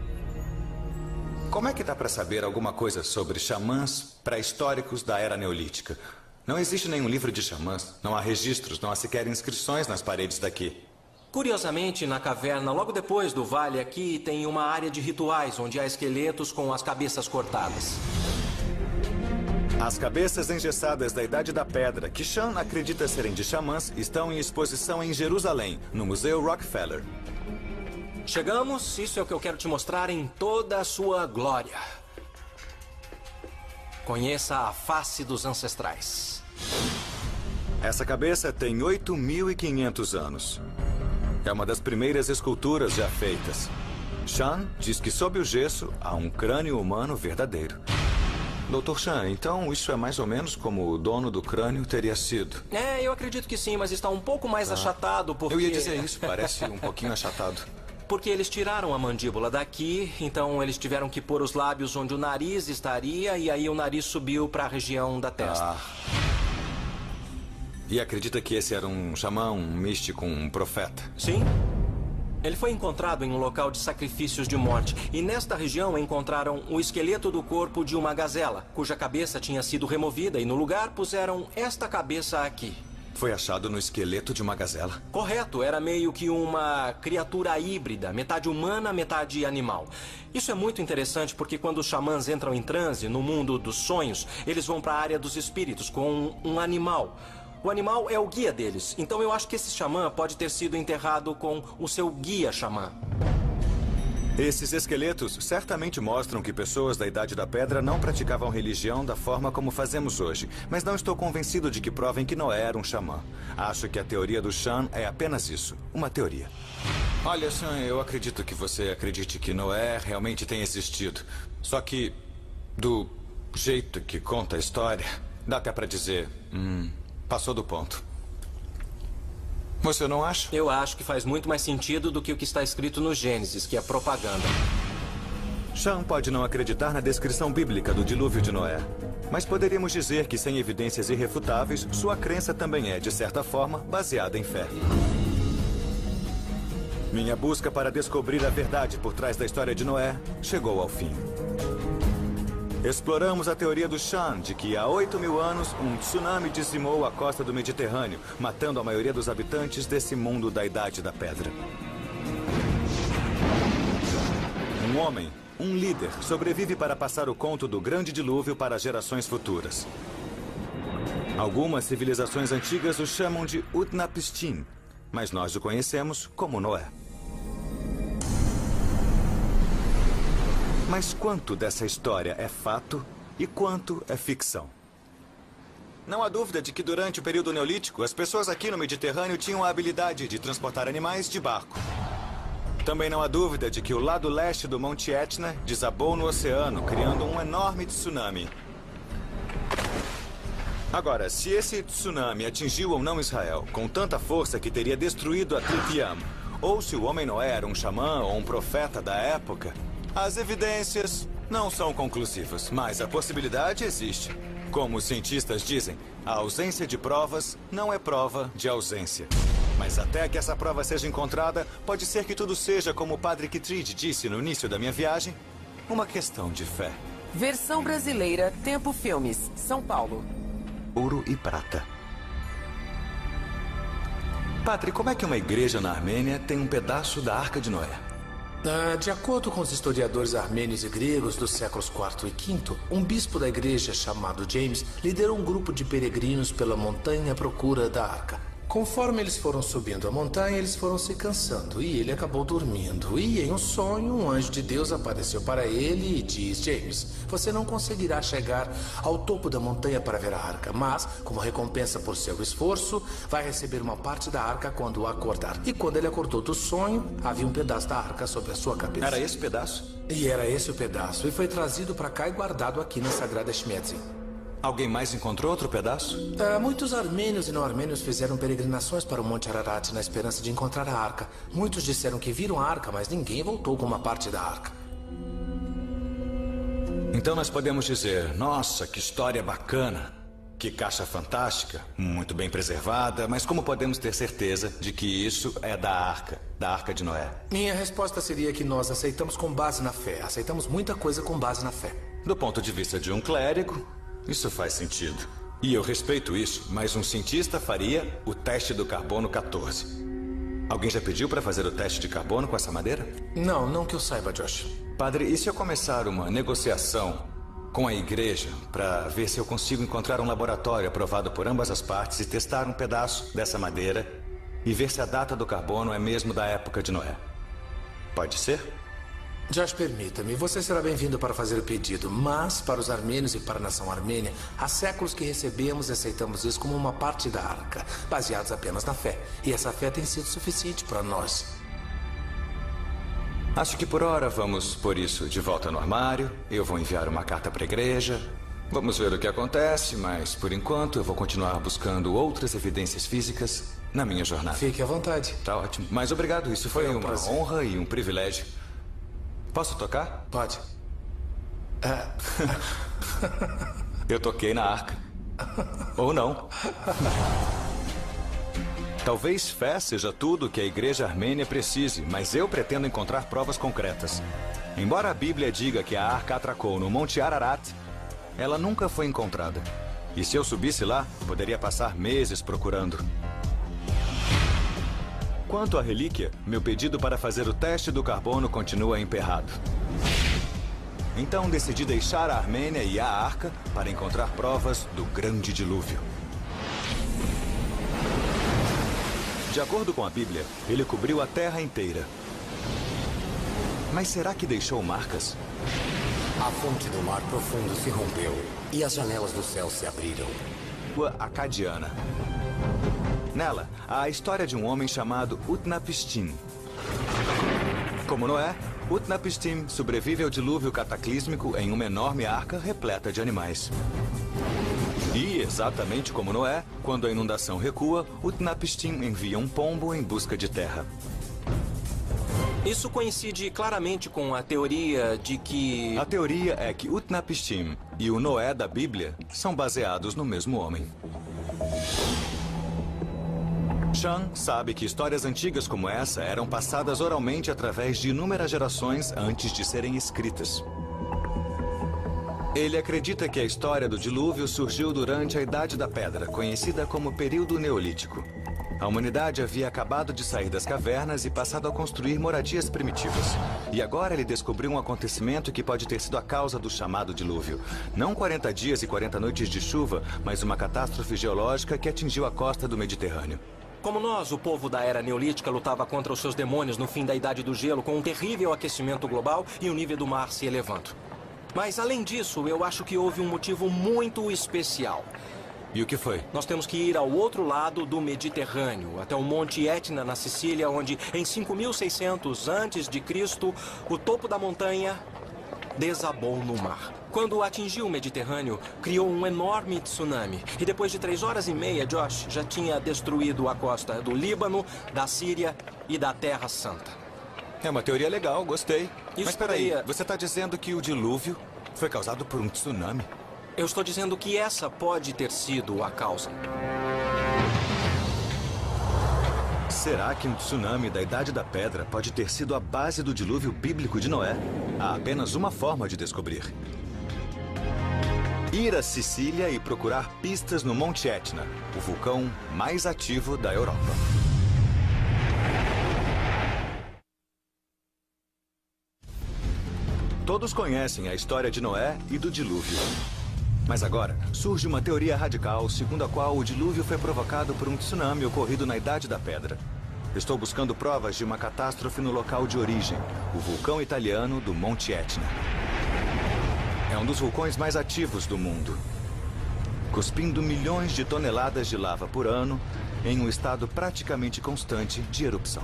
Speaker 1: Como é que dá para saber alguma coisa sobre xamãs pré-históricos da Era Neolítica? Não existe nenhum livro de xamãs, não há registros, não há sequer inscrições nas paredes daqui.
Speaker 5: Curiosamente, na caverna, logo depois do vale aqui, tem uma área de rituais, onde há esqueletos com as cabeças cortadas.
Speaker 1: As cabeças engessadas da Idade da Pedra, que Sean acredita serem de xamãs, estão em exposição em Jerusalém, no Museu Rockefeller.
Speaker 5: Chegamos, isso é o que eu quero te mostrar em toda a sua glória. Conheça a face dos ancestrais.
Speaker 1: Essa cabeça tem 8.500 anos. É uma das primeiras esculturas já feitas. Sean diz que sob o gesso há um crânio humano verdadeiro. Dr. Sean, então isso é mais ou menos como o dono do crânio teria sido?
Speaker 5: É, eu acredito que sim, mas está um pouco mais achatado porque...
Speaker 1: Eu ia dizer isso, parece um pouquinho achatado.
Speaker 5: Porque eles tiraram a mandíbula daqui, então eles tiveram que pôr os lábios onde o nariz estaria e aí o nariz subiu para a região da testa.
Speaker 1: E acredita que esse era um xamã, um místico, um profeta?
Speaker 5: Sim. Ele foi encontrado em um local de sacrifícios de morte. E nesta região encontraram o esqueleto do corpo de uma gazela, cuja cabeça tinha sido removida e no lugar puseram esta cabeça aqui.
Speaker 1: Foi achado no esqueleto de uma gazela?
Speaker 5: Correto, era meio que uma criatura híbrida, metade humana, metade animal. Isso é muito interessante porque quando os xamãs entram em transe, no mundo dos sonhos, eles vão para a área dos espíritos com um animal. O animal é o guia deles, então eu acho que esse xamã pode ter sido enterrado com o seu guia xamã.
Speaker 1: Esses esqueletos certamente mostram que pessoas da Idade da Pedra não praticavam religião da forma como fazemos hoje, mas não estou convencido de que provem que Noé era um xamã. Acho que a teoria do Sean é apenas isso, uma teoria. Olha, Sean, eu acredito que você acredite que Noé realmente tem existido. Só que, do jeito que conta a história, dá até pra dizer... passou do ponto. Você não acha?
Speaker 5: Eu acho que faz muito mais sentido do que o que está escrito no Gênesis, que é propaganda.
Speaker 1: Sean pode não acreditar na descrição bíblica do dilúvio de Noé. Mas poderíamos dizer que, sem evidências irrefutáveis, sua crença também é, de certa forma, baseada em fé. Minha busca para descobrir a verdade por trás da história de Noé chegou ao fim. Exploramos a teoria do Sean de que há 8.000 anos um tsunami dizimou a costa do Mediterrâneo, matando a maioria dos habitantes desse mundo da Idade da Pedra. Um homem, um líder, sobrevive para passar o conto do grande dilúvio para gerações futuras. Algumas civilizações antigas o chamam de Utnapishtim, mas nós o conhecemos como Noé. Mas quanto dessa história é fato e quanto é ficção? Não há dúvida de que durante o período neolítico, as pessoas aqui no Mediterrâneo tinham a habilidade de transportar animais de barco. Também não há dúvida de que o lado leste do Monte Etna desabou no oceano, criando um enorme tsunami. Agora, se esse tsunami atingiu ou não Israel com tanta força que teria destruído a Tritiam, ou se o homem Noé era um xamã ou um profeta da época... As evidências não são conclusivas, mas a possibilidade existe. Como os cientistas dizem, a ausência de provas não é prova de ausência. Mas até que essa prova seja encontrada, pode ser que tudo seja, como o padre Kittredge disse no início da minha viagem, uma questão de fé.
Speaker 9: Versão brasileira, Tempo Filmes, São Paulo.
Speaker 1: Ouro e prata. Padre, como é que uma igreja na Armênia tem um pedaço da Arca de Noé?
Speaker 4: De acordo com os historiadores armênios e gregos dos séculos IV e V, um bispo da igreja chamado James liderou um grupo de peregrinos pela montanha à procura da arca. Conforme eles foram subindo a montanha, eles foram se cansando e ele acabou dormindo. E em um sonho, um anjo de Deus apareceu para ele e diz: James, você não conseguirá chegar ao topo da montanha para ver a arca, mas, como recompensa por seu esforço, vai receber uma parte da arca quando acordar. E quando ele acordou do sonho, havia um pedaço da arca sobre a sua cabeça.
Speaker 1: Era esse pedaço?
Speaker 4: E era esse o pedaço. E foi trazido para cá e guardado aqui na Sagrada Shmedzi.
Speaker 1: Alguém mais encontrou outro pedaço?
Speaker 4: Muitos armênios e não armênios fizeram peregrinações para o Monte Ararat na esperança de encontrar a arca. Muitos disseram que viram a arca, mas ninguém voltou com uma parte da arca.
Speaker 1: Então nós podemos dizer, nossa, que história bacana. Que caixa fantástica, muito bem preservada, mas como podemos ter certeza de que isso é da Arca de Noé?
Speaker 4: Minha resposta seria que nós aceitamos com base na fé. Aceitamos muita coisa com base na fé.
Speaker 1: Do ponto de vista de um clérigo, isso faz sentido. E eu respeito isso, mas um cientista faria o teste do carbono 14. Alguém já pediu para fazer o teste de carbono com essa madeira?
Speaker 4: Não que eu saiba, Josh.
Speaker 1: Padre, e se eu começar uma negociação com a igreja para ver se eu consigo encontrar um laboratório aprovado por ambas as partes e testar um pedaço dessa madeira e ver se a data do carbono é mesmo da época de Noé? Pode ser?
Speaker 4: Josh, permita-me. Você será bem-vindo para fazer o pedido, mas para os armênios e para a nação armênia, há séculos que recebemos e aceitamos isso como uma parte da arca, baseados apenas na fé. E essa fé tem sido suficiente para nós.
Speaker 1: Acho que por hora vamos pôr isso de volta no armário. Eu vou enviar uma carta para a igreja. Vamos ver o que acontece, mas por enquanto eu vou continuar buscando outras evidências físicas na minha jornada.
Speaker 4: Fique à vontade.
Speaker 1: Tá ótimo. Mas obrigado, isso foi uma prazer. Honra e um privilégio. Posso tocar?
Speaker 4: Pode.
Speaker 1: Eu toquei na arca. Ou não. Talvez fé seja tudo que a igreja armênia precise, mas eu pretendo encontrar provas concretas. Embora a Bíblia diga que a arca atracou no Monte Ararat, ela nunca foi encontrada. E se eu subisse lá, poderia passar meses procurando. Quanto à relíquia, meu pedido para fazer o teste do carbono continua emperrado. Então decidi deixar a Armênia e a arca para encontrar provas do grande dilúvio. De acordo com a Bíblia, ele cobriu a terra inteira. Mas será que deixou marcas?
Speaker 3: A fonte do mar profundo se rompeu e as janelas do céu se abriram.
Speaker 1: Rua Acadiana. Nela, há a história de um homem chamado Utnapishtim. Como Noé, Utnapishtim sobrevive ao dilúvio cataclísmico em uma enorme arca repleta de animais. E, exatamente como Noé, quando a inundação recua, Utnapishtim envia um pombo em busca de terra.
Speaker 5: Isso coincide claramente com a teoria de que...
Speaker 1: A teoria é que Utnapishtim e o Noé da Bíblia são baseados no mesmo homem. Sean sabe que histórias antigas como essa eram passadas oralmente através de inúmeras gerações antes de serem escritas. Ele acredita que a história do dilúvio surgiu durante a Idade da Pedra, conhecida como período neolítico. A humanidade havia acabado de sair das cavernas e passado a construir moradias primitivas. E agora ele descobriu um acontecimento que pode ter sido a causa do chamado dilúvio. Não 40 dias e 40 noites de chuva, mas uma catástrofe geológica que atingiu a costa do Mediterrâneo.
Speaker 5: Como nós, o povo da Era Neolítica lutava contra os seus demônios no fim da Idade do Gelo com um terrível aquecimento global e o nível do mar se elevando. Mas, além disso, eu acho que houve um motivo muito especial.
Speaker 1: E o que foi?
Speaker 5: Nós temos que ir ao outro lado do Mediterrâneo, até o Monte Etna, na Sicília, onde, em 5600 a.C., o topo da montanha desabou no mar. Quando atingiu o Mediterrâneo, criou um enorme tsunami. E depois de 3 horas e meia, Josh já tinha destruído a costa do Líbano, da Síria e da Terra Santa.
Speaker 1: É uma teoria legal, gostei.
Speaker 5: Isso.
Speaker 1: Mas peraí, você está dizendo que o dilúvio foi causado por um tsunami?
Speaker 5: Eu estou dizendo que essa pode ter sido a causa.
Speaker 1: Será que um tsunami da Idade da Pedra pode ter sido a base do dilúvio bíblico de Noé? Há apenas uma forma de descobrir. Ir à Sicília e procurar pistas no Monte Etna, o vulcão mais ativo da Europa. Todos conhecem a história de Noé e do dilúvio. Mas agora surge uma teoria radical segundo a qual o dilúvio foi provocado por um tsunami ocorrido na Idade da Pedra. Estou buscando provas de uma catástrofe no local de origem, o vulcão italiano do Monte Etna. É um dos vulcões mais ativos do mundo, cuspindo milhões de toneladas de lava por ano em um estado praticamente constante de erupção.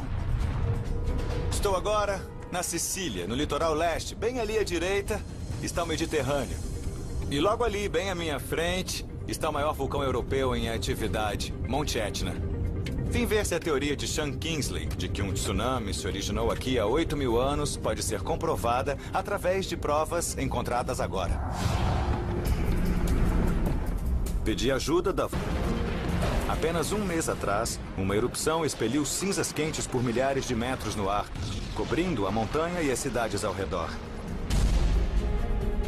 Speaker 1: Estou agora na Sicília, no litoral leste, bem ali à direita, está o Mediterrâneo. E logo ali, bem à minha frente, está o maior vulcão europeu em atividade, Monte Etna. Vim ver se a teoria de Sean Kingsley, de que um tsunami se originou aqui há 8.000 anos, pode ser comprovada através de provas encontradas agora. Pedi ajuda da... Apenas um mês atrás, uma erupção expeliu cinzas quentes por milhares de metros no ar, cobrindo a montanha e as cidades ao redor.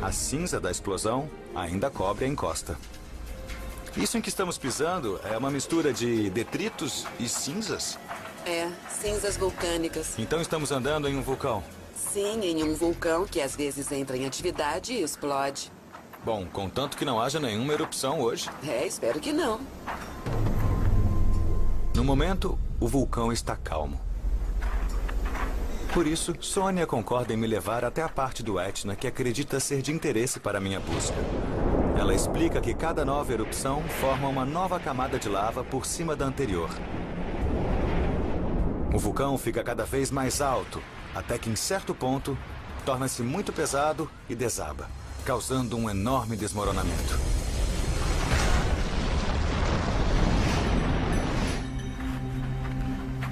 Speaker 1: A cinza da explosão ainda cobre a encosta. Isso em que estamos pisando é uma mistura de detritos e cinzas?
Speaker 6: É, cinzas vulcânicas.
Speaker 1: Então estamos andando em um vulcão?
Speaker 6: Sim, em um vulcão que às vezes entra em atividade e explode.
Speaker 1: Bom, contanto que não haja nenhuma erupção hoje.
Speaker 6: É, espero que não.
Speaker 1: No momento, o vulcão está calmo. Por isso, Sônia concorda em me levar até a parte do Etna que acredita ser de interesse para minha busca. Ela explica que cada nova erupção forma uma nova camada de lava por cima da anterior. O vulcão fica cada vez mais alto, até que em certo ponto torna-se muito pesado e desaba, causando um enorme desmoronamento.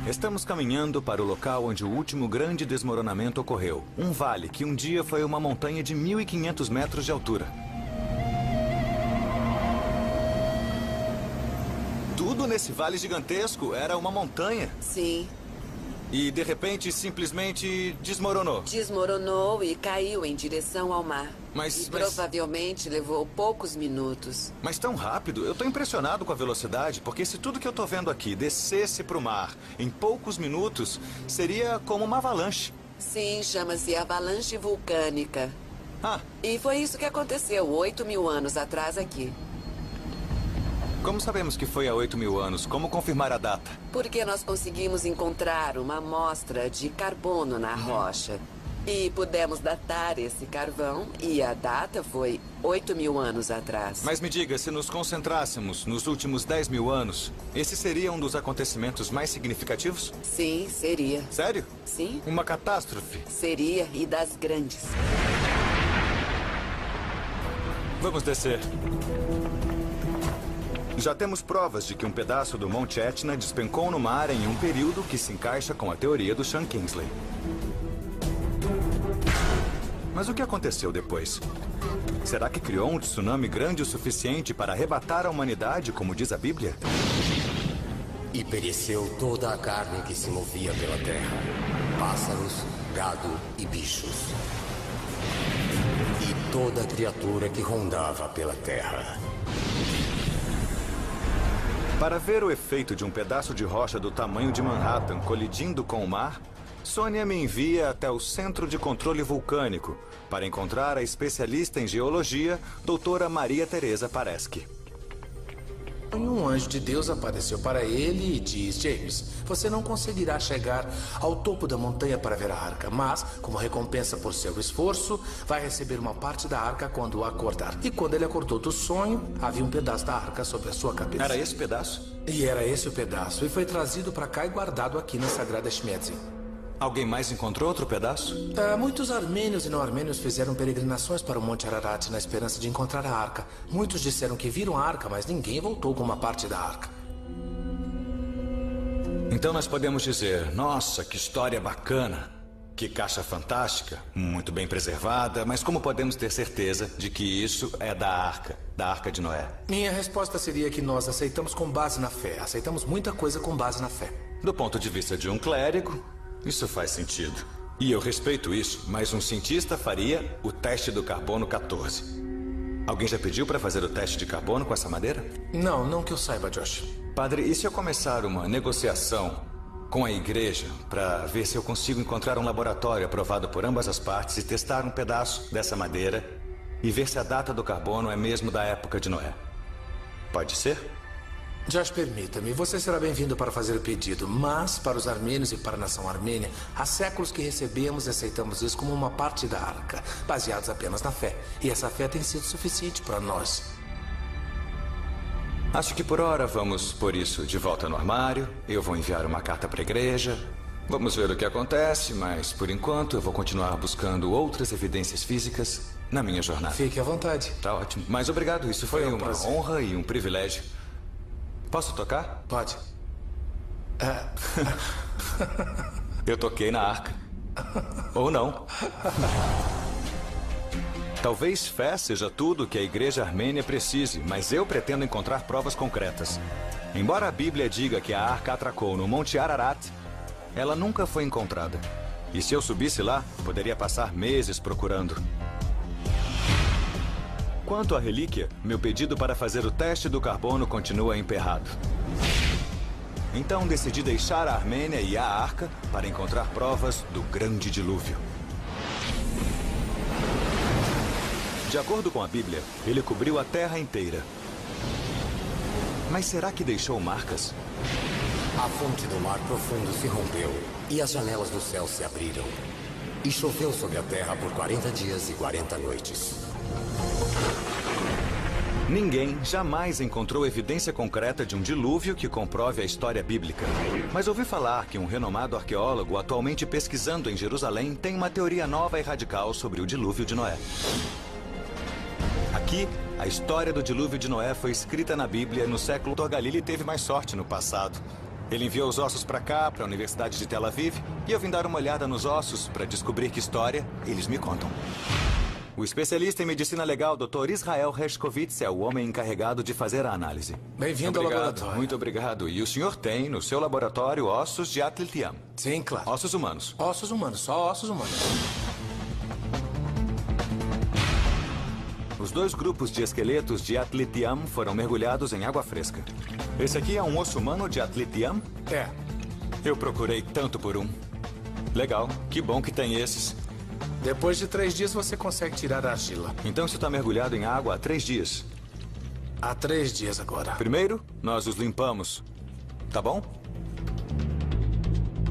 Speaker 1: Estamos caminhando para o local onde o último grande desmoronamento ocorreu. Um vale que um dia foi uma montanha de 1.500 metros de altura. Tudo nesse vale gigantesco era uma montanha.
Speaker 6: Sim.
Speaker 1: E, de repente, simplesmente desmoronou.
Speaker 6: Desmoronou e caiu em direção ao mar.
Speaker 1: Mas
Speaker 6: provavelmente levou poucos minutos.
Speaker 1: Mas tão rápido? Eu tô impressionado com a velocidade, porque se tudo que eu tô vendo aqui descesse pro mar em poucos minutos, seria como uma avalanche.
Speaker 6: Sim, chama-se avalanche vulcânica.
Speaker 1: Ah.
Speaker 6: E foi isso que aconteceu 8.000 anos atrás aqui.
Speaker 1: Como sabemos que foi há 8.000 anos? Como confirmar a data?
Speaker 6: Porque nós conseguimos encontrar uma amostra de carbono na rocha. E pudemos datar esse carvão, e a data foi 8.000 anos atrás.
Speaker 1: Mas me diga, se nos concentrássemos nos últimos 10.000 anos, esse seria um dos acontecimentos mais significativos?
Speaker 6: Sim, seria.
Speaker 1: Sério?
Speaker 6: Sim.
Speaker 1: Uma catástrofe?
Speaker 6: Seria, e das grandes.
Speaker 1: Vamos descer. Já temos provas de que um pedaço do Monte Etna despencou no mar em um período que se encaixa com a teoria do Sean Kingsley. Mas o que aconteceu depois? Será que criou um tsunami grande o suficiente para arrebatar a humanidade, como diz a Bíblia?
Speaker 3: E pereceu toda a carne que se movia pela terra. Pássaros, gado e bichos. E toda criatura que rondava pela terra.
Speaker 1: Para ver o efeito de um pedaço de rocha do tamanho de Manhattan colidindo com o mar, Sônia me envia até o Centro de Controle Vulcânico para encontrar a especialista em geologia, doutora Maria Teresa Pareschi.
Speaker 4: Um anjo de Deus apareceu para ele e diz: James, você não conseguirá chegar ao topo da montanha para ver a arca, mas, como recompensa por seu esforço, vai receber uma parte da arca quando acordar. E quando ele acordou do sonho, havia um pedaço da arca sobre a sua cabeça.
Speaker 1: Era esse pedaço?
Speaker 4: E era esse o pedaço, e foi trazido para cá e guardado aqui na Sagrada Shmedzi.
Speaker 1: Alguém mais encontrou outro pedaço?
Speaker 4: Muitos armênios e não armênios fizeram peregrinações para o Monte Ararat na esperança de encontrar a arca. Muitos disseram que viram a arca, mas ninguém voltou com uma parte da arca.
Speaker 1: Então nós podemos dizer, nossa, que história bacana. Que caixa fantástica, muito bem preservada, mas como podemos ter certeza de que isso é da Arca de Noé?
Speaker 4: Minha resposta seria que nós aceitamos com base na fé. Aceitamos muita coisa com base na fé.
Speaker 1: Do ponto de vista de um clérigo, isso faz sentido. E eu respeito isso, mas um cientista faria o teste do carbono 14. Alguém já pediu para fazer o teste de carbono com essa madeira?
Speaker 4: Não que eu saiba, Josh.
Speaker 1: Padre, e se eu começar uma negociação com a igreja para ver se eu consigo encontrar um laboratório aprovado por ambas as partes e testar um pedaço dessa madeira e ver se a data do carbono é mesmo da época de Noé? Pode ser?
Speaker 4: Josh, permita-me, você será bem-vindo para fazer o pedido, mas para os armênios e para a nação armênia, há séculos que recebemos e aceitamos isso como uma parte da arca, baseados apenas na fé. E essa fé tem sido suficiente para nós.
Speaker 1: Acho que por hora vamos pôr isso de volta no armário. Eu vou enviar uma carta para a igreja. Vamos ver o que acontece, mas por enquanto eu vou continuar buscando outras evidências físicas na minha jornada.
Speaker 4: Fique à vontade.
Speaker 1: Tá ótimo. Mas obrigado, isso foi uma
Speaker 4: prazer.
Speaker 1: honra e um privilégio. Posso tocar?
Speaker 4: Pode.
Speaker 1: Eu toquei na arca. Ou não. Talvez fé seja tudo que a igreja armênia precise, mas eu pretendo encontrar provas concretas. Embora a Bíblia diga que a arca atracou no Monte Ararat, ela nunca foi encontrada. E se eu subisse lá, poderia passar meses procurando. Quanto à relíquia, meu pedido para fazer o teste do carbono continua emperrado. Então decidi deixar a Armênia e a arca para encontrar provas do grande dilúvio. De acordo com a Bíblia, ele cobriu a terra inteira. Mas será que deixou marcas?
Speaker 3: A fonte do mar profundo se rompeu e as janelas do céu se abriram. E choveu sobre a terra por 40 dias e 40 noites.
Speaker 1: Ninguém jamais encontrou evidência concreta de um dilúvio que comprove a história bíblica. Mas ouvi falar que um renomado arqueólogo atualmente pesquisando em Jerusalém tem uma teoria nova e radical sobre o dilúvio de Noé. Aqui, a história do dilúvio de Noé foi escrita na Bíblia no século. Dr. Galili teve mais sorte no passado. Ele enviou os ossos para cá, para a Universidade de Tel Aviv, e eu vim dar uma olhada nos ossos para descobrir que história eles me contam. O especialista em medicina legal, Dr. Israel Hershkovitz, é o homem encarregado de fazer a análise.
Speaker 4: Bem-vindo ao laboratório.
Speaker 1: Muito obrigado. E o senhor tem no seu laboratório ossos de Atletiam?
Speaker 4: Sim, claro.
Speaker 1: Ossos humanos.
Speaker 4: Ossos humanos, só ossos humanos.
Speaker 1: Os dois grupos de esqueletos de Atletiam foram mergulhados em água fresca. Esse aqui é um osso humano de Atletiam?
Speaker 4: É.
Speaker 1: Eu procurei tanto por um. Legal, que bom que tem esses.
Speaker 4: Depois de 3 dias você consegue tirar a argila.
Speaker 1: Então isso está mergulhado em água há 3 dias.
Speaker 4: Há 3 dias agora.
Speaker 1: Primeiro, nós os limpamos. Tá bom?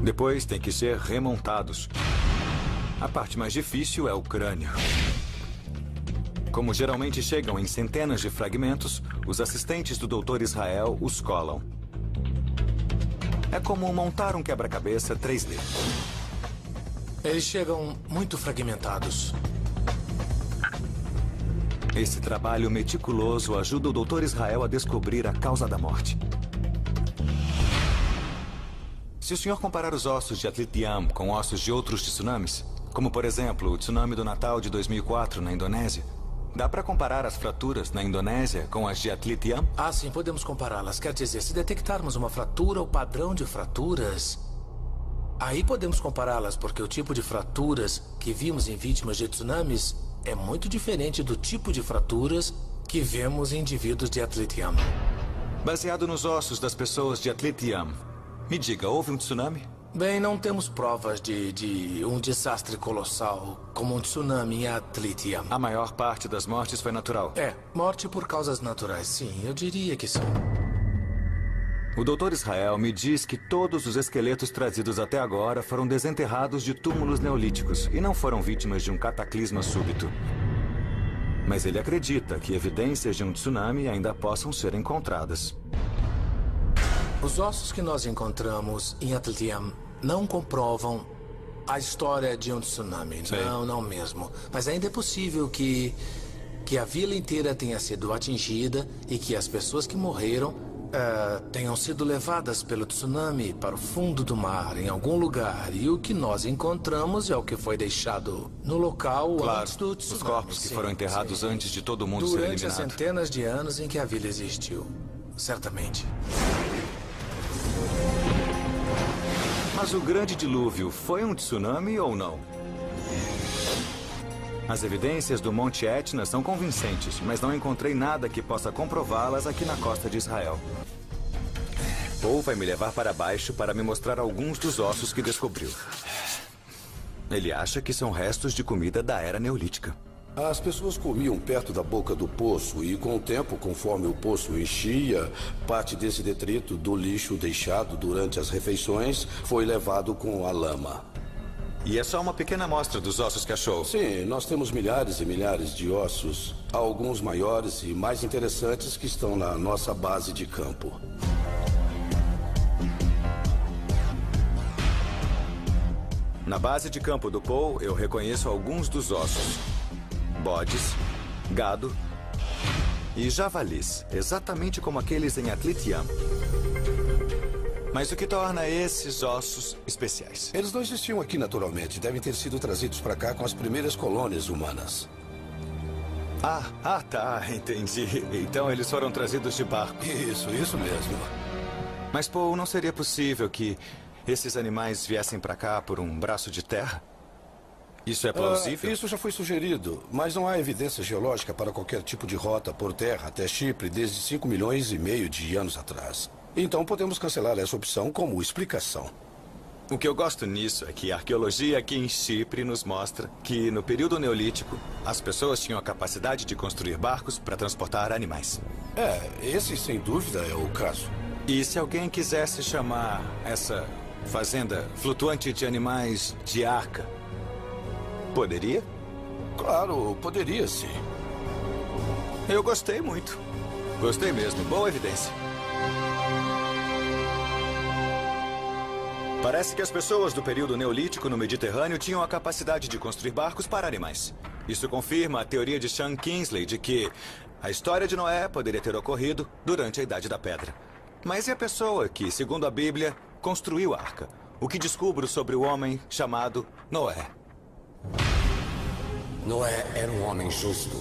Speaker 1: Depois tem que ser remontados. A parte mais difícil é o crânio. Como geralmente chegam em centenas de fragmentos, os assistentes do Dr. Israel os colam. É como montar um quebra-cabeça 3D.
Speaker 4: Eles chegam muito fragmentados.
Speaker 1: Esse trabalho meticuloso ajuda o Dr. Israel a descobrir a causa da morte. Se o senhor comparar os ossos de Atletiam com ossos de outros tsunamis, como por exemplo o tsunami do Natal de 2004 na Indonésia, dá para comparar as fraturas na Indonésia com as de Atletiam?
Speaker 4: Ah, sim, podemos compará-las. Quer dizer, se detectarmos uma fratura ou padrão de fraturas, aí podemos compará-las, porque o tipo de fraturas que vimos em vítimas de tsunamis é muito diferente do tipo de fraturas que vemos em indivíduos de Atletiam.
Speaker 1: Baseado nos ossos das pessoas de Atletiam, me diga, houve um tsunami?
Speaker 4: Bem, não temos provas de um desastre colossal como um tsunami em Atletiam.
Speaker 1: A maior parte das mortes foi natural?
Speaker 4: É, morte por causas naturais, sim, eu diria que sim.
Speaker 1: O Dr. Israel me diz que todos os esqueletos trazidos até agora foram desenterrados de túmulos neolíticos e não foram vítimas de um cataclisma súbito. Mas ele acredita que evidências de um tsunami ainda possam ser encontradas.
Speaker 4: Os ossos que nós encontramos em Atletiam não comprovam a história de um tsunami.
Speaker 1: Sim.
Speaker 4: Não mesmo. Mas ainda é possível que a vila inteira tenha sido atingida e que as pessoas que morreram tenham sido levadas pelo tsunami para o fundo do mar, em algum lugar. E o que nós encontramos é o que foi deixado no local antes do tsunami.
Speaker 1: Os corpos que foram enterrados antes de todo mundo ser
Speaker 4: durante
Speaker 1: eliminado.
Speaker 4: as centenas de anos em que a vila existiu. Certamente.
Speaker 1: Mas o grande dilúvio foi um tsunami ou não? As evidências do Monte Etna são convincentes, mas não encontrei nada que possa comprová-las aqui na costa de Israel. Paul vai me levar para baixo para me mostrar alguns dos ossos que descobriu. Ele acha que são restos de comida da era neolítica.
Speaker 8: As pessoas comiam perto da boca do poço e, com o tempo, conforme o poço enchia, parte desse detrito do lixo deixado durante as refeições foi levado com a lama.
Speaker 1: E é só uma pequena amostra dos ossos que achou?
Speaker 8: Sim, nós temos milhares e milhares de ossos, alguns maiores e mais interessantes que estão na nossa base de campo.
Speaker 1: Na base de campo do Paul, eu reconheço alguns dos ossos. Bodes, gado e javalis, exatamente como aqueles em Atletiam. Mas o que torna esses ossos especiais?
Speaker 8: Eles não existiam aqui naturalmente. Devem ter sido trazidos para cá com as primeiras colônias humanas.
Speaker 1: Tá, entendi. Então eles foram trazidos de barco.
Speaker 8: Isso mesmo.
Speaker 1: Mas, Paul, não seria possível que esses animais viessem para cá por um braço de terra? Isso é plausível?
Speaker 8: Isso já foi sugerido, mas não há evidência geológica para qualquer tipo de rota por terra até Chipre desde 5,5 milhões de anos atrás. Então podemos cancelar essa opção como explicação.
Speaker 1: O que eu gosto nisso é que a arqueologia aqui em Chipre nos mostra que, no período neolítico, as pessoas tinham a capacidade de construir barcos para transportar animais.
Speaker 8: Esse sem dúvida é o caso.
Speaker 1: E se alguém quisesse chamar essa fazenda flutuante de animais de arca, poderia?
Speaker 8: Claro, poderia sim.
Speaker 1: Eu gostei muito. Gostei mesmo. Boa evidência. Parece que as pessoas do período neolítico no Mediterrâneo tinham a capacidade de construir barcos para animais. Isso confirma a teoria de Sean Kingsley de que a história de Noé poderia ter ocorrido durante a Idade da Pedra. Mas e a pessoa que, segundo a Bíblia, construiu a arca? O que descubro sobre o homem chamado Noé?
Speaker 3: Noé era um homem justo,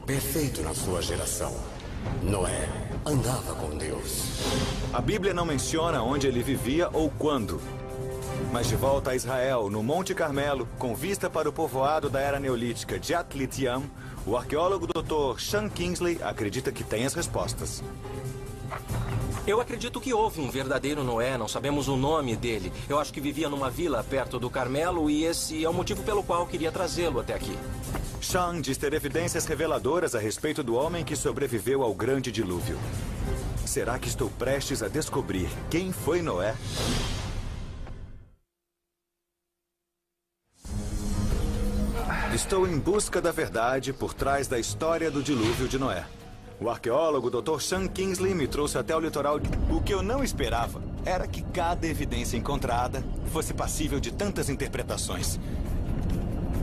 Speaker 3: perfeito na sua geração. Noé andava com Deus.
Speaker 1: A Bíblia não menciona onde ele vivia ou quando. Mas de volta a Israel, no Monte Carmelo, com vista para o povoado da Era Neolítica de Atlit-Yam, o arqueólogo Dr. Sean Kingsley acredita que tem as respostas.
Speaker 5: Eu acredito que houve um verdadeiro Noé, não sabemos o nome dele. Eu acho que vivia numa vila perto do Carmelo e esse é o motivo pelo qual eu queria trazê-lo até aqui.
Speaker 1: Sean diz ter evidências reveladoras a respeito do homem que sobreviveu ao grande dilúvio. Será que estou prestes a descobrir quem foi Noé? Estou em busca da verdade por trás da história do dilúvio de Noé. O arqueólogo Dr. Sean Kingsley me trouxe até o litoral. O que eu não esperava era que cada evidência encontrada fosse passível de tantas interpretações.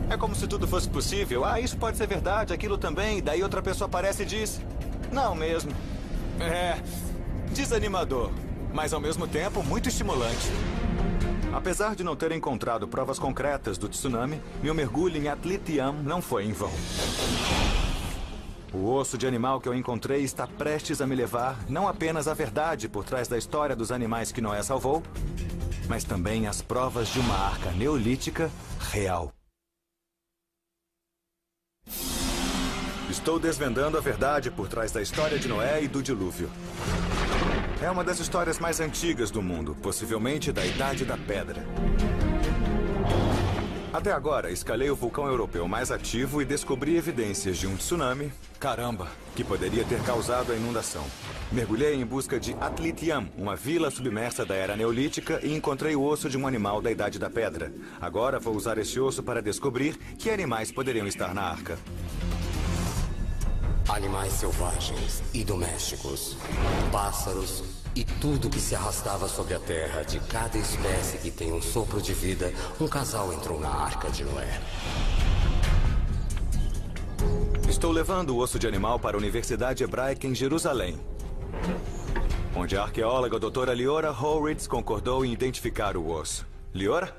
Speaker 1: É como se tudo fosse possível. Isso pode ser verdade, aquilo também. Daí outra pessoa aparece e diz... Não mesmo. Desanimador, mas ao mesmo tempo muito estimulante. Apesar de não ter encontrado provas concretas do tsunami, meu mergulho em Atlit-Yam não foi em vão. O osso de animal que eu encontrei está prestes a me levar não apenas à verdade por trás da história dos animais que Noé salvou, mas também às provas de uma arca neolítica real. Estou desvendando a verdade por trás da história de Noé e do dilúvio. É uma das histórias mais antigas do mundo, possivelmente da Idade da Pedra. Até agora, escalei o vulcão europeu mais ativo e descobri evidências de um tsunami, caramba, que poderia ter causado a inundação. Mergulhei em busca de Atlit-Yam, uma vila submersa da Era Neolítica, e encontrei o osso de um animal da Idade da Pedra. Agora vou usar esse osso para descobrir que animais poderiam estar na arca.
Speaker 3: Animais selvagens e domésticos, pássaros e tudo que se arrastava sobre a terra. De cada espécie que tem um sopro de vida, um casal entrou na arca de Noé.
Speaker 1: Estou levando o osso de animal para a Universidade Hebraica em Jerusalém, onde a arqueóloga doutora Liora Horwitz concordou em identificar o osso. Liora?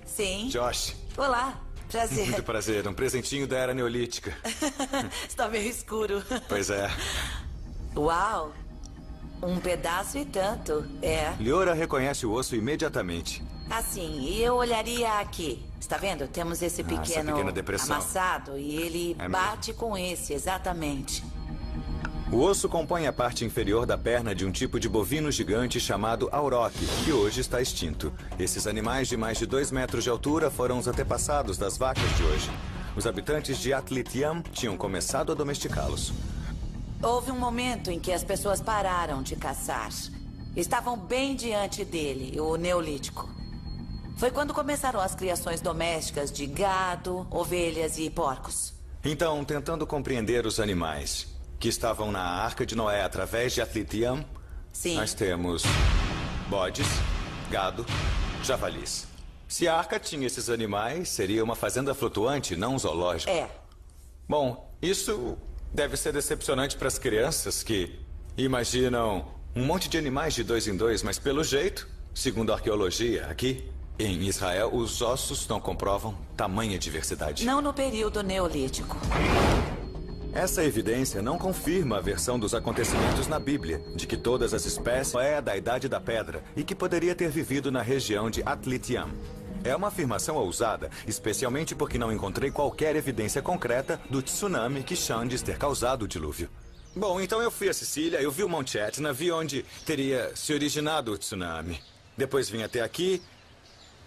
Speaker 7: Sim.
Speaker 1: Josh.
Speaker 7: Olá. Prazer.
Speaker 1: Muito prazer. Um presentinho da Era Neolítica.
Speaker 7: Está meio escuro.
Speaker 1: Pois é.
Speaker 7: Uau. Um pedaço e tanto,
Speaker 1: Liora reconhece o osso imediatamente.
Speaker 7: Assim, eu olharia aqui. Está vendo? Temos esse
Speaker 1: essa
Speaker 7: pequeno
Speaker 1: pequena depressão.
Speaker 7: amassado e ele bate com esse, exatamente.
Speaker 1: O osso compõe a parte inferior da perna de um tipo de bovino gigante chamado auroch, que hoje está extinto. Esses animais de mais de 2 metros de altura foram os antepassados das vacas de hoje. Os habitantes de Atlit-Yam tinham começado a domesticá-los.
Speaker 7: Houve um momento em que as pessoas pararam de caçar. Estavam bem diante dele, o Neolítico. Foi quando começaram as criações domésticas de gado, ovelhas e porcos.
Speaker 1: Então, tentando compreender os animais que estavam na Arca de Noé através de Atlit-Yam,
Speaker 7: Sim.
Speaker 1: Nós temos bodes, gado, javalis. Se a arca tinha esses animais, seria uma fazenda flutuante, não um zoológico. Bom, isso deve ser decepcionante para as crianças que imaginam um monte de animais de 2 em 2, mas pelo jeito, segundo a arqueologia aqui, em Israel, os ossos não comprovam tamanha diversidade.
Speaker 7: Não no período neolítico.
Speaker 1: Essa evidência não confirma a versão dos acontecimentos na Bíblia, de que todas as espécies é da Idade da Pedra e que poderia ter vivido na região de Atlit-Yam. É uma afirmação ousada, especialmente porque não encontrei qualquer evidência concreta do tsunami que Sean diz ter causado o dilúvio. Bom, então eu fui a Sicília, eu vi o Monte Etna, vi onde teria se originado o tsunami. Depois vim até aqui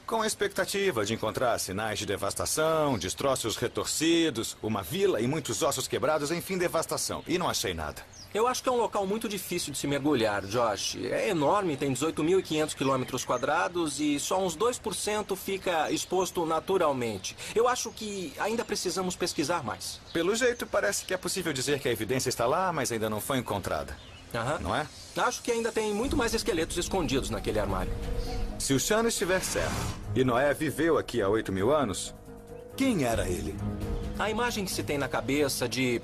Speaker 1: com a expectativa de encontrar sinais de devastação, destroços retorcidos, uma vila e muitos ossos quebrados, enfim, devastação. E não achei nada.
Speaker 5: Eu acho que é um local muito difícil de se mergulhar, Josh. É enorme, tem 18.500 quilômetros quadrados e só uns 2% fica exposto naturalmente. Eu acho que ainda precisamos pesquisar mais.
Speaker 1: Pelo jeito, parece que é possível dizer que a evidência está lá, mas ainda não foi encontrada. Não é?
Speaker 5: Acho que ainda tem muito mais esqueletos escondidos naquele armário.
Speaker 1: Se o Sean estiver certo e Noé viveu aqui há 8.000 anos, quem era ele?
Speaker 5: A imagem que se tem na cabeça de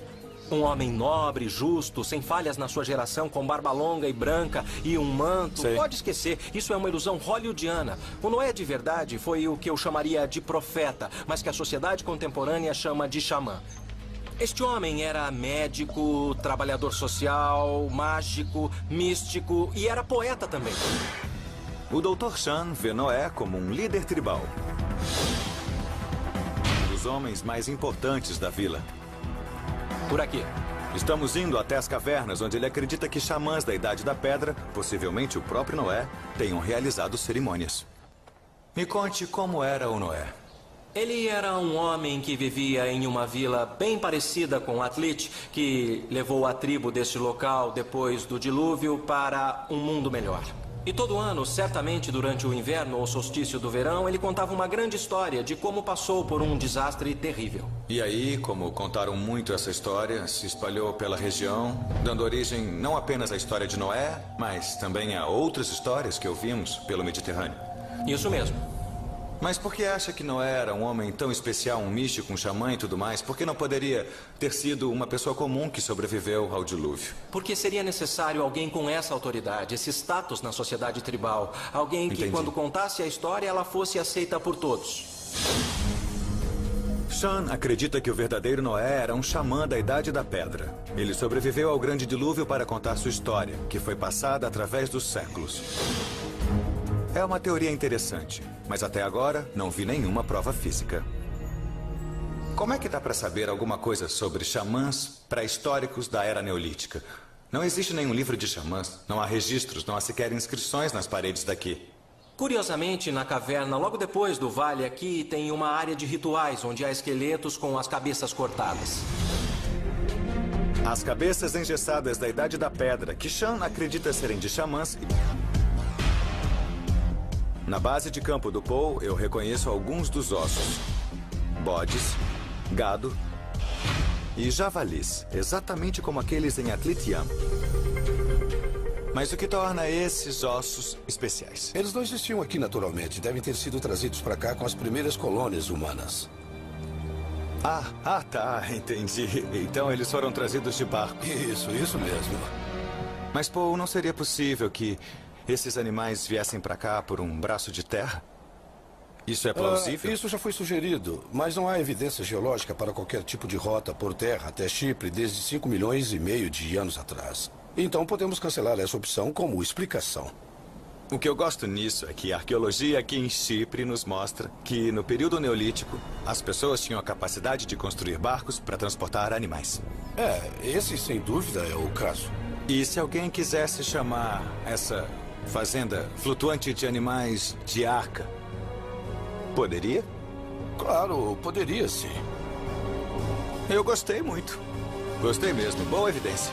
Speaker 5: um homem nobre, justo, sem falhas na sua geração, com barba longa e branca e um manto.
Speaker 1: Sei.
Speaker 5: Pode esquecer, isso é uma ilusão hollywoodiana. O Noé de verdade foi o que eu chamaria de profeta, mas que a sociedade contemporânea chama de xamã. Este homem era médico, trabalhador social, mágico, místico e era poeta também.
Speaker 1: O Dr. Sean vê Noé como um líder tribal. Um dos homens mais importantes da vila.
Speaker 5: Por aqui.
Speaker 1: Estamos indo até as cavernas, onde ele acredita que xamãs da Idade da Pedra, possivelmente o próprio Noé, tenham realizado cerimônias. Me conte como era o Noé.
Speaker 5: Ele era um homem que vivia em uma vila bem parecida com Atlit, que levou a tribo deste local depois do dilúvio para um mundo melhor. E todo ano, certamente durante o inverno ou solstício do verão, ele contava uma grande história de como passou por um desastre terrível.
Speaker 1: E aí, como contaram muito essa história, se espalhou pela região, dando origem não apenas à história de Noé, mas também a outras histórias que ouvimos pelo Mediterrâneo.
Speaker 5: Isso mesmo.
Speaker 1: Mas por que acha que Noé era um homem tão especial, um místico, um xamã e tudo mais? Por que não poderia ter sido uma pessoa comum que sobreviveu ao dilúvio?
Speaker 5: Porque seria necessário alguém com essa autoridade, esse status na sociedade tribal. Alguém que,
Speaker 1: Entendi.
Speaker 5: quando contasse a história, ela fosse aceita por todos.
Speaker 1: Sean acredita que o verdadeiro Noé era um xamã da Idade da Pedra. Ele sobreviveu ao grande dilúvio para contar sua história, que foi passada através dos séculos. É uma teoria interessante, mas até agora não vi nenhuma prova física. Como é que dá para saber alguma coisa sobre xamãs pré-históricos da Era Neolítica? Não existe nenhum livro de xamãs, não há registros, não há sequer inscrições nas paredes daqui.
Speaker 5: Curiosamente, na caverna, logo depois do vale aqui, tem uma área de rituais, onde há esqueletos com as cabeças cortadas.
Speaker 1: As cabeças engessadas da Idade da Pedra, que Sean acredita serem de xamãs. Na base de campo do Paul, eu reconheço alguns dos ossos. Bodes, gado e javalis, exatamente como aqueles em Atlit-Yam. Mas o que torna esses ossos especiais?
Speaker 8: Eles não existiam aqui naturalmente. Devem ter sido trazidos para cá com as primeiras colônias humanas.
Speaker 1: Tá, entendi. Então eles foram trazidos de barco.
Speaker 8: Isso mesmo.
Speaker 1: Mas, Paul, não seria possível que esses animais viessem para cá por um braço de terra? Isso é plausível?
Speaker 8: Isso já foi sugerido, mas não há evidência geológica para qualquer tipo de rota por terra até Chipre desde 5,5 milhões de anos atrás. Então podemos cancelar essa opção como explicação.
Speaker 1: O que eu gosto nisso é que a arqueologia aqui em Chipre nos mostra que, no período neolítico, as pessoas tinham a capacidade de construir barcos para transportar animais.
Speaker 8: Esse sem dúvida é o caso.
Speaker 1: E se alguém quisesse chamar essa fazenda flutuante de animais de arca, poderia?
Speaker 8: Claro, poderia sim.
Speaker 1: Eu gostei muito. Gostei mesmo. Boa evidência.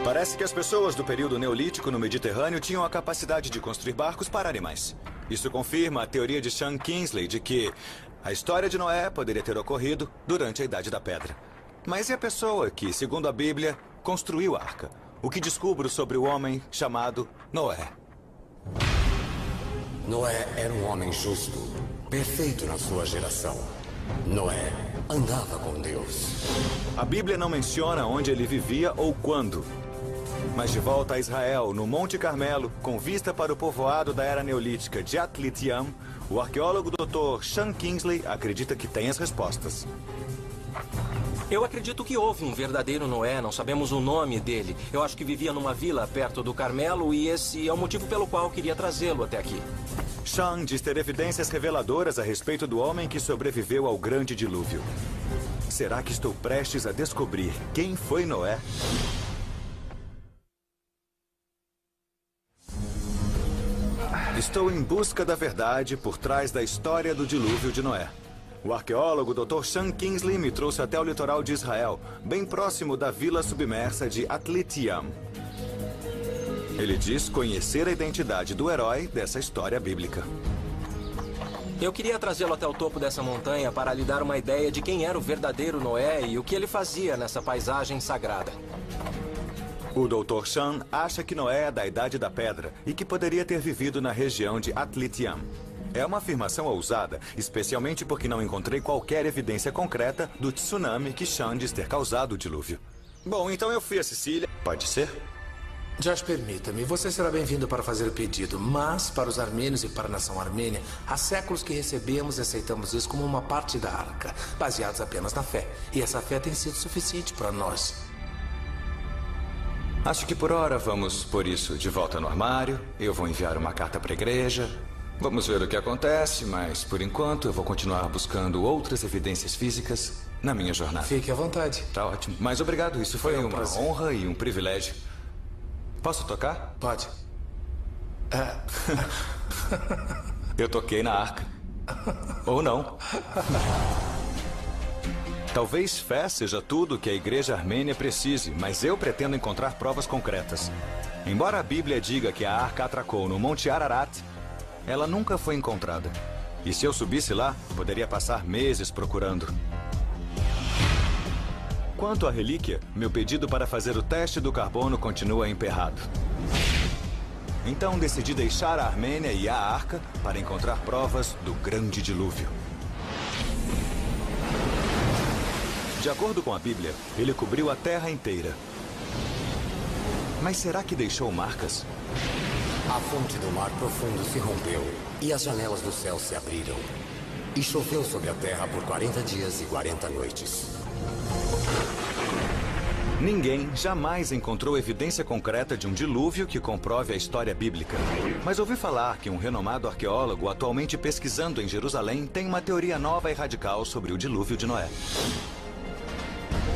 Speaker 1: Parece que as pessoas do período neolítico no Mediterrâneo tinham a capacidade de construir barcos para animais. Isso confirma a teoria de Sean Kingsley de que a história de Noé poderia ter ocorrido durante a Idade da Pedra. Mas e a pessoa que, segundo a Bíblia, construiu a arca? O que descubro sobre o homem chamado Noé?
Speaker 3: Noé era um homem justo, perfeito na sua geração. Noé andava com Deus.
Speaker 1: A Bíblia não menciona onde ele vivia ou quando. Mas de volta a Israel, no Monte Carmelo, com vista para o povoado da Era Neolítica de Atlit-Yam, o arqueólogo Dr. Sean Kingsley acredita que tem as respostas.
Speaker 5: Eu acredito que houve um verdadeiro Noé, não sabemos o nome dele. Eu acho que vivia numa vila perto do Carmelo e esse é o motivo pelo qual queria trazê-lo até aqui.
Speaker 1: Sean diz ter evidências reveladoras a respeito do homem que sobreviveu ao grande dilúvio. Será que estou prestes a descobrir quem foi Noé? Estou em busca da verdade por trás da história do dilúvio de Noé. O arqueólogo Dr. Sean Kingsley me trouxe até o litoral de Israel, bem próximo da vila submersa de Atlit-Yam. Ele diz conhecer a identidade do herói dessa história bíblica.
Speaker 5: Eu queria trazê-lo até o topo dessa montanha para lhe dar uma ideia de quem era o verdadeiro Noé e o que ele fazia nessa paisagem sagrada.
Speaker 1: O Dr. Sean acha que Noé é da Idade da Pedra e que poderia ter vivido na região de Atlit-Yam. É uma afirmação ousada, especialmente porque não encontrei qualquer evidência concreta do tsunami que Sean diz ter causado o dilúvio. Bom, então eu fui a Sicília. Pode ser?
Speaker 4: Josh, permita-me. Você será bem-vindo para fazer o pedido, mas para os armênios e para a nação armênia, há séculos que recebemos e aceitamos isso como uma parte da arca, baseados apenas na fé. E essa fé tem sido suficiente para nós.
Speaker 1: Acho que por hora vamos pôr isso de volta no armário. Eu vou enviar uma carta para a igreja. Vamos ver o que acontece, mas por enquanto eu vou continuar buscando outras evidências físicas na minha jornada.
Speaker 4: Fique à vontade.
Speaker 1: Tá ótimo. Mas obrigado, isso foi uma
Speaker 4: prazer.
Speaker 1: honra e um privilégio. Posso tocar?
Speaker 4: Pode.
Speaker 1: Eu toquei na arca. Ou não. Talvez fé seja tudo que a igreja armênia precise, mas eu pretendo encontrar provas concretas. Embora a Bíblia diga que a arca atracou no Monte Ararat, ela nunca foi encontrada. E se eu subisse lá, poderia passar meses procurando. Quanto à relíquia, meu pedido para fazer o teste do carbono continua emperrado. Então decidi deixar a Armênia e a arca para encontrar provas do grande dilúvio. De acordo com a Bíblia, ele cobriu a terra inteira. Mas será que deixou marcas?
Speaker 3: A fonte do mar profundo se rompeu e as janelas do céu se abriram. E choveu sobre a terra por 40 dias e 40 noites.
Speaker 1: Ninguém jamais encontrou evidência concreta de um dilúvio que comprove a história bíblica. Mas ouvi falar que um renomado arqueólogo atualmente pesquisando em Jerusalém tem uma teoria nova e radical sobre o dilúvio de Noé.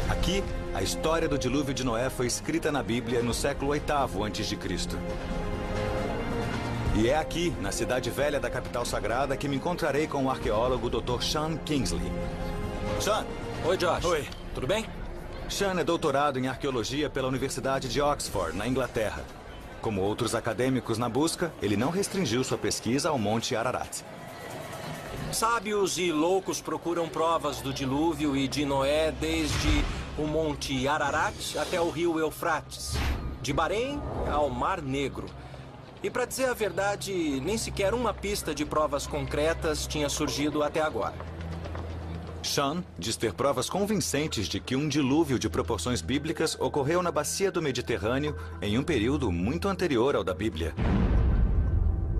Speaker 1: Aqui, a história do dilúvio de Noé foi escrita na Bíblia no século VIII a.C. E é aqui, na cidade velha da capital sagrada, que me encontrarei com o arqueólogo Dr. Sean Kingsley. Sean!
Speaker 5: Oi, Josh.
Speaker 1: Oi.
Speaker 5: Tudo bem?
Speaker 1: Sean é doutorado em arqueologia pela Universidade de Oxford, na Inglaterra. Como outros acadêmicos na busca, ele não restringiu sua pesquisa ao Monte Ararat.
Speaker 5: Sábios e loucos procuram provas do dilúvio e de Noé desde o Monte Ararat até o rio Eufrates, de Bahrein ao Mar Negro. E para dizer a verdade, nem sequer uma pista de provas concretas tinha surgido até agora.
Speaker 1: Sean diz ter provas convincentes de que um dilúvio de proporções bíblicas ocorreu na bacia do Mediterrâneo em um período muito anterior ao da Bíblia.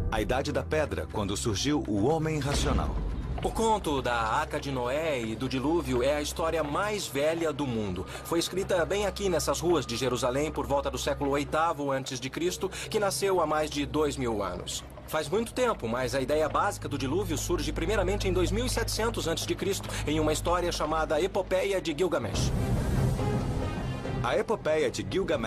Speaker 1: A Idade da Pedra, quando surgiu o homem racional.
Speaker 5: O conto da Arca de Noé e do dilúvio é a história mais velha do mundo. Foi escrita bem aqui nessas ruas de Jerusalém por volta do século VIII a.C., que nasceu há mais de 2000 anos. Faz muito tempo, mas a ideia básica do dilúvio surge primeiramente em 2700 a.C., em uma história chamada Epopeia de Gilgamesh.
Speaker 1: A Epopeia de Gilgamesh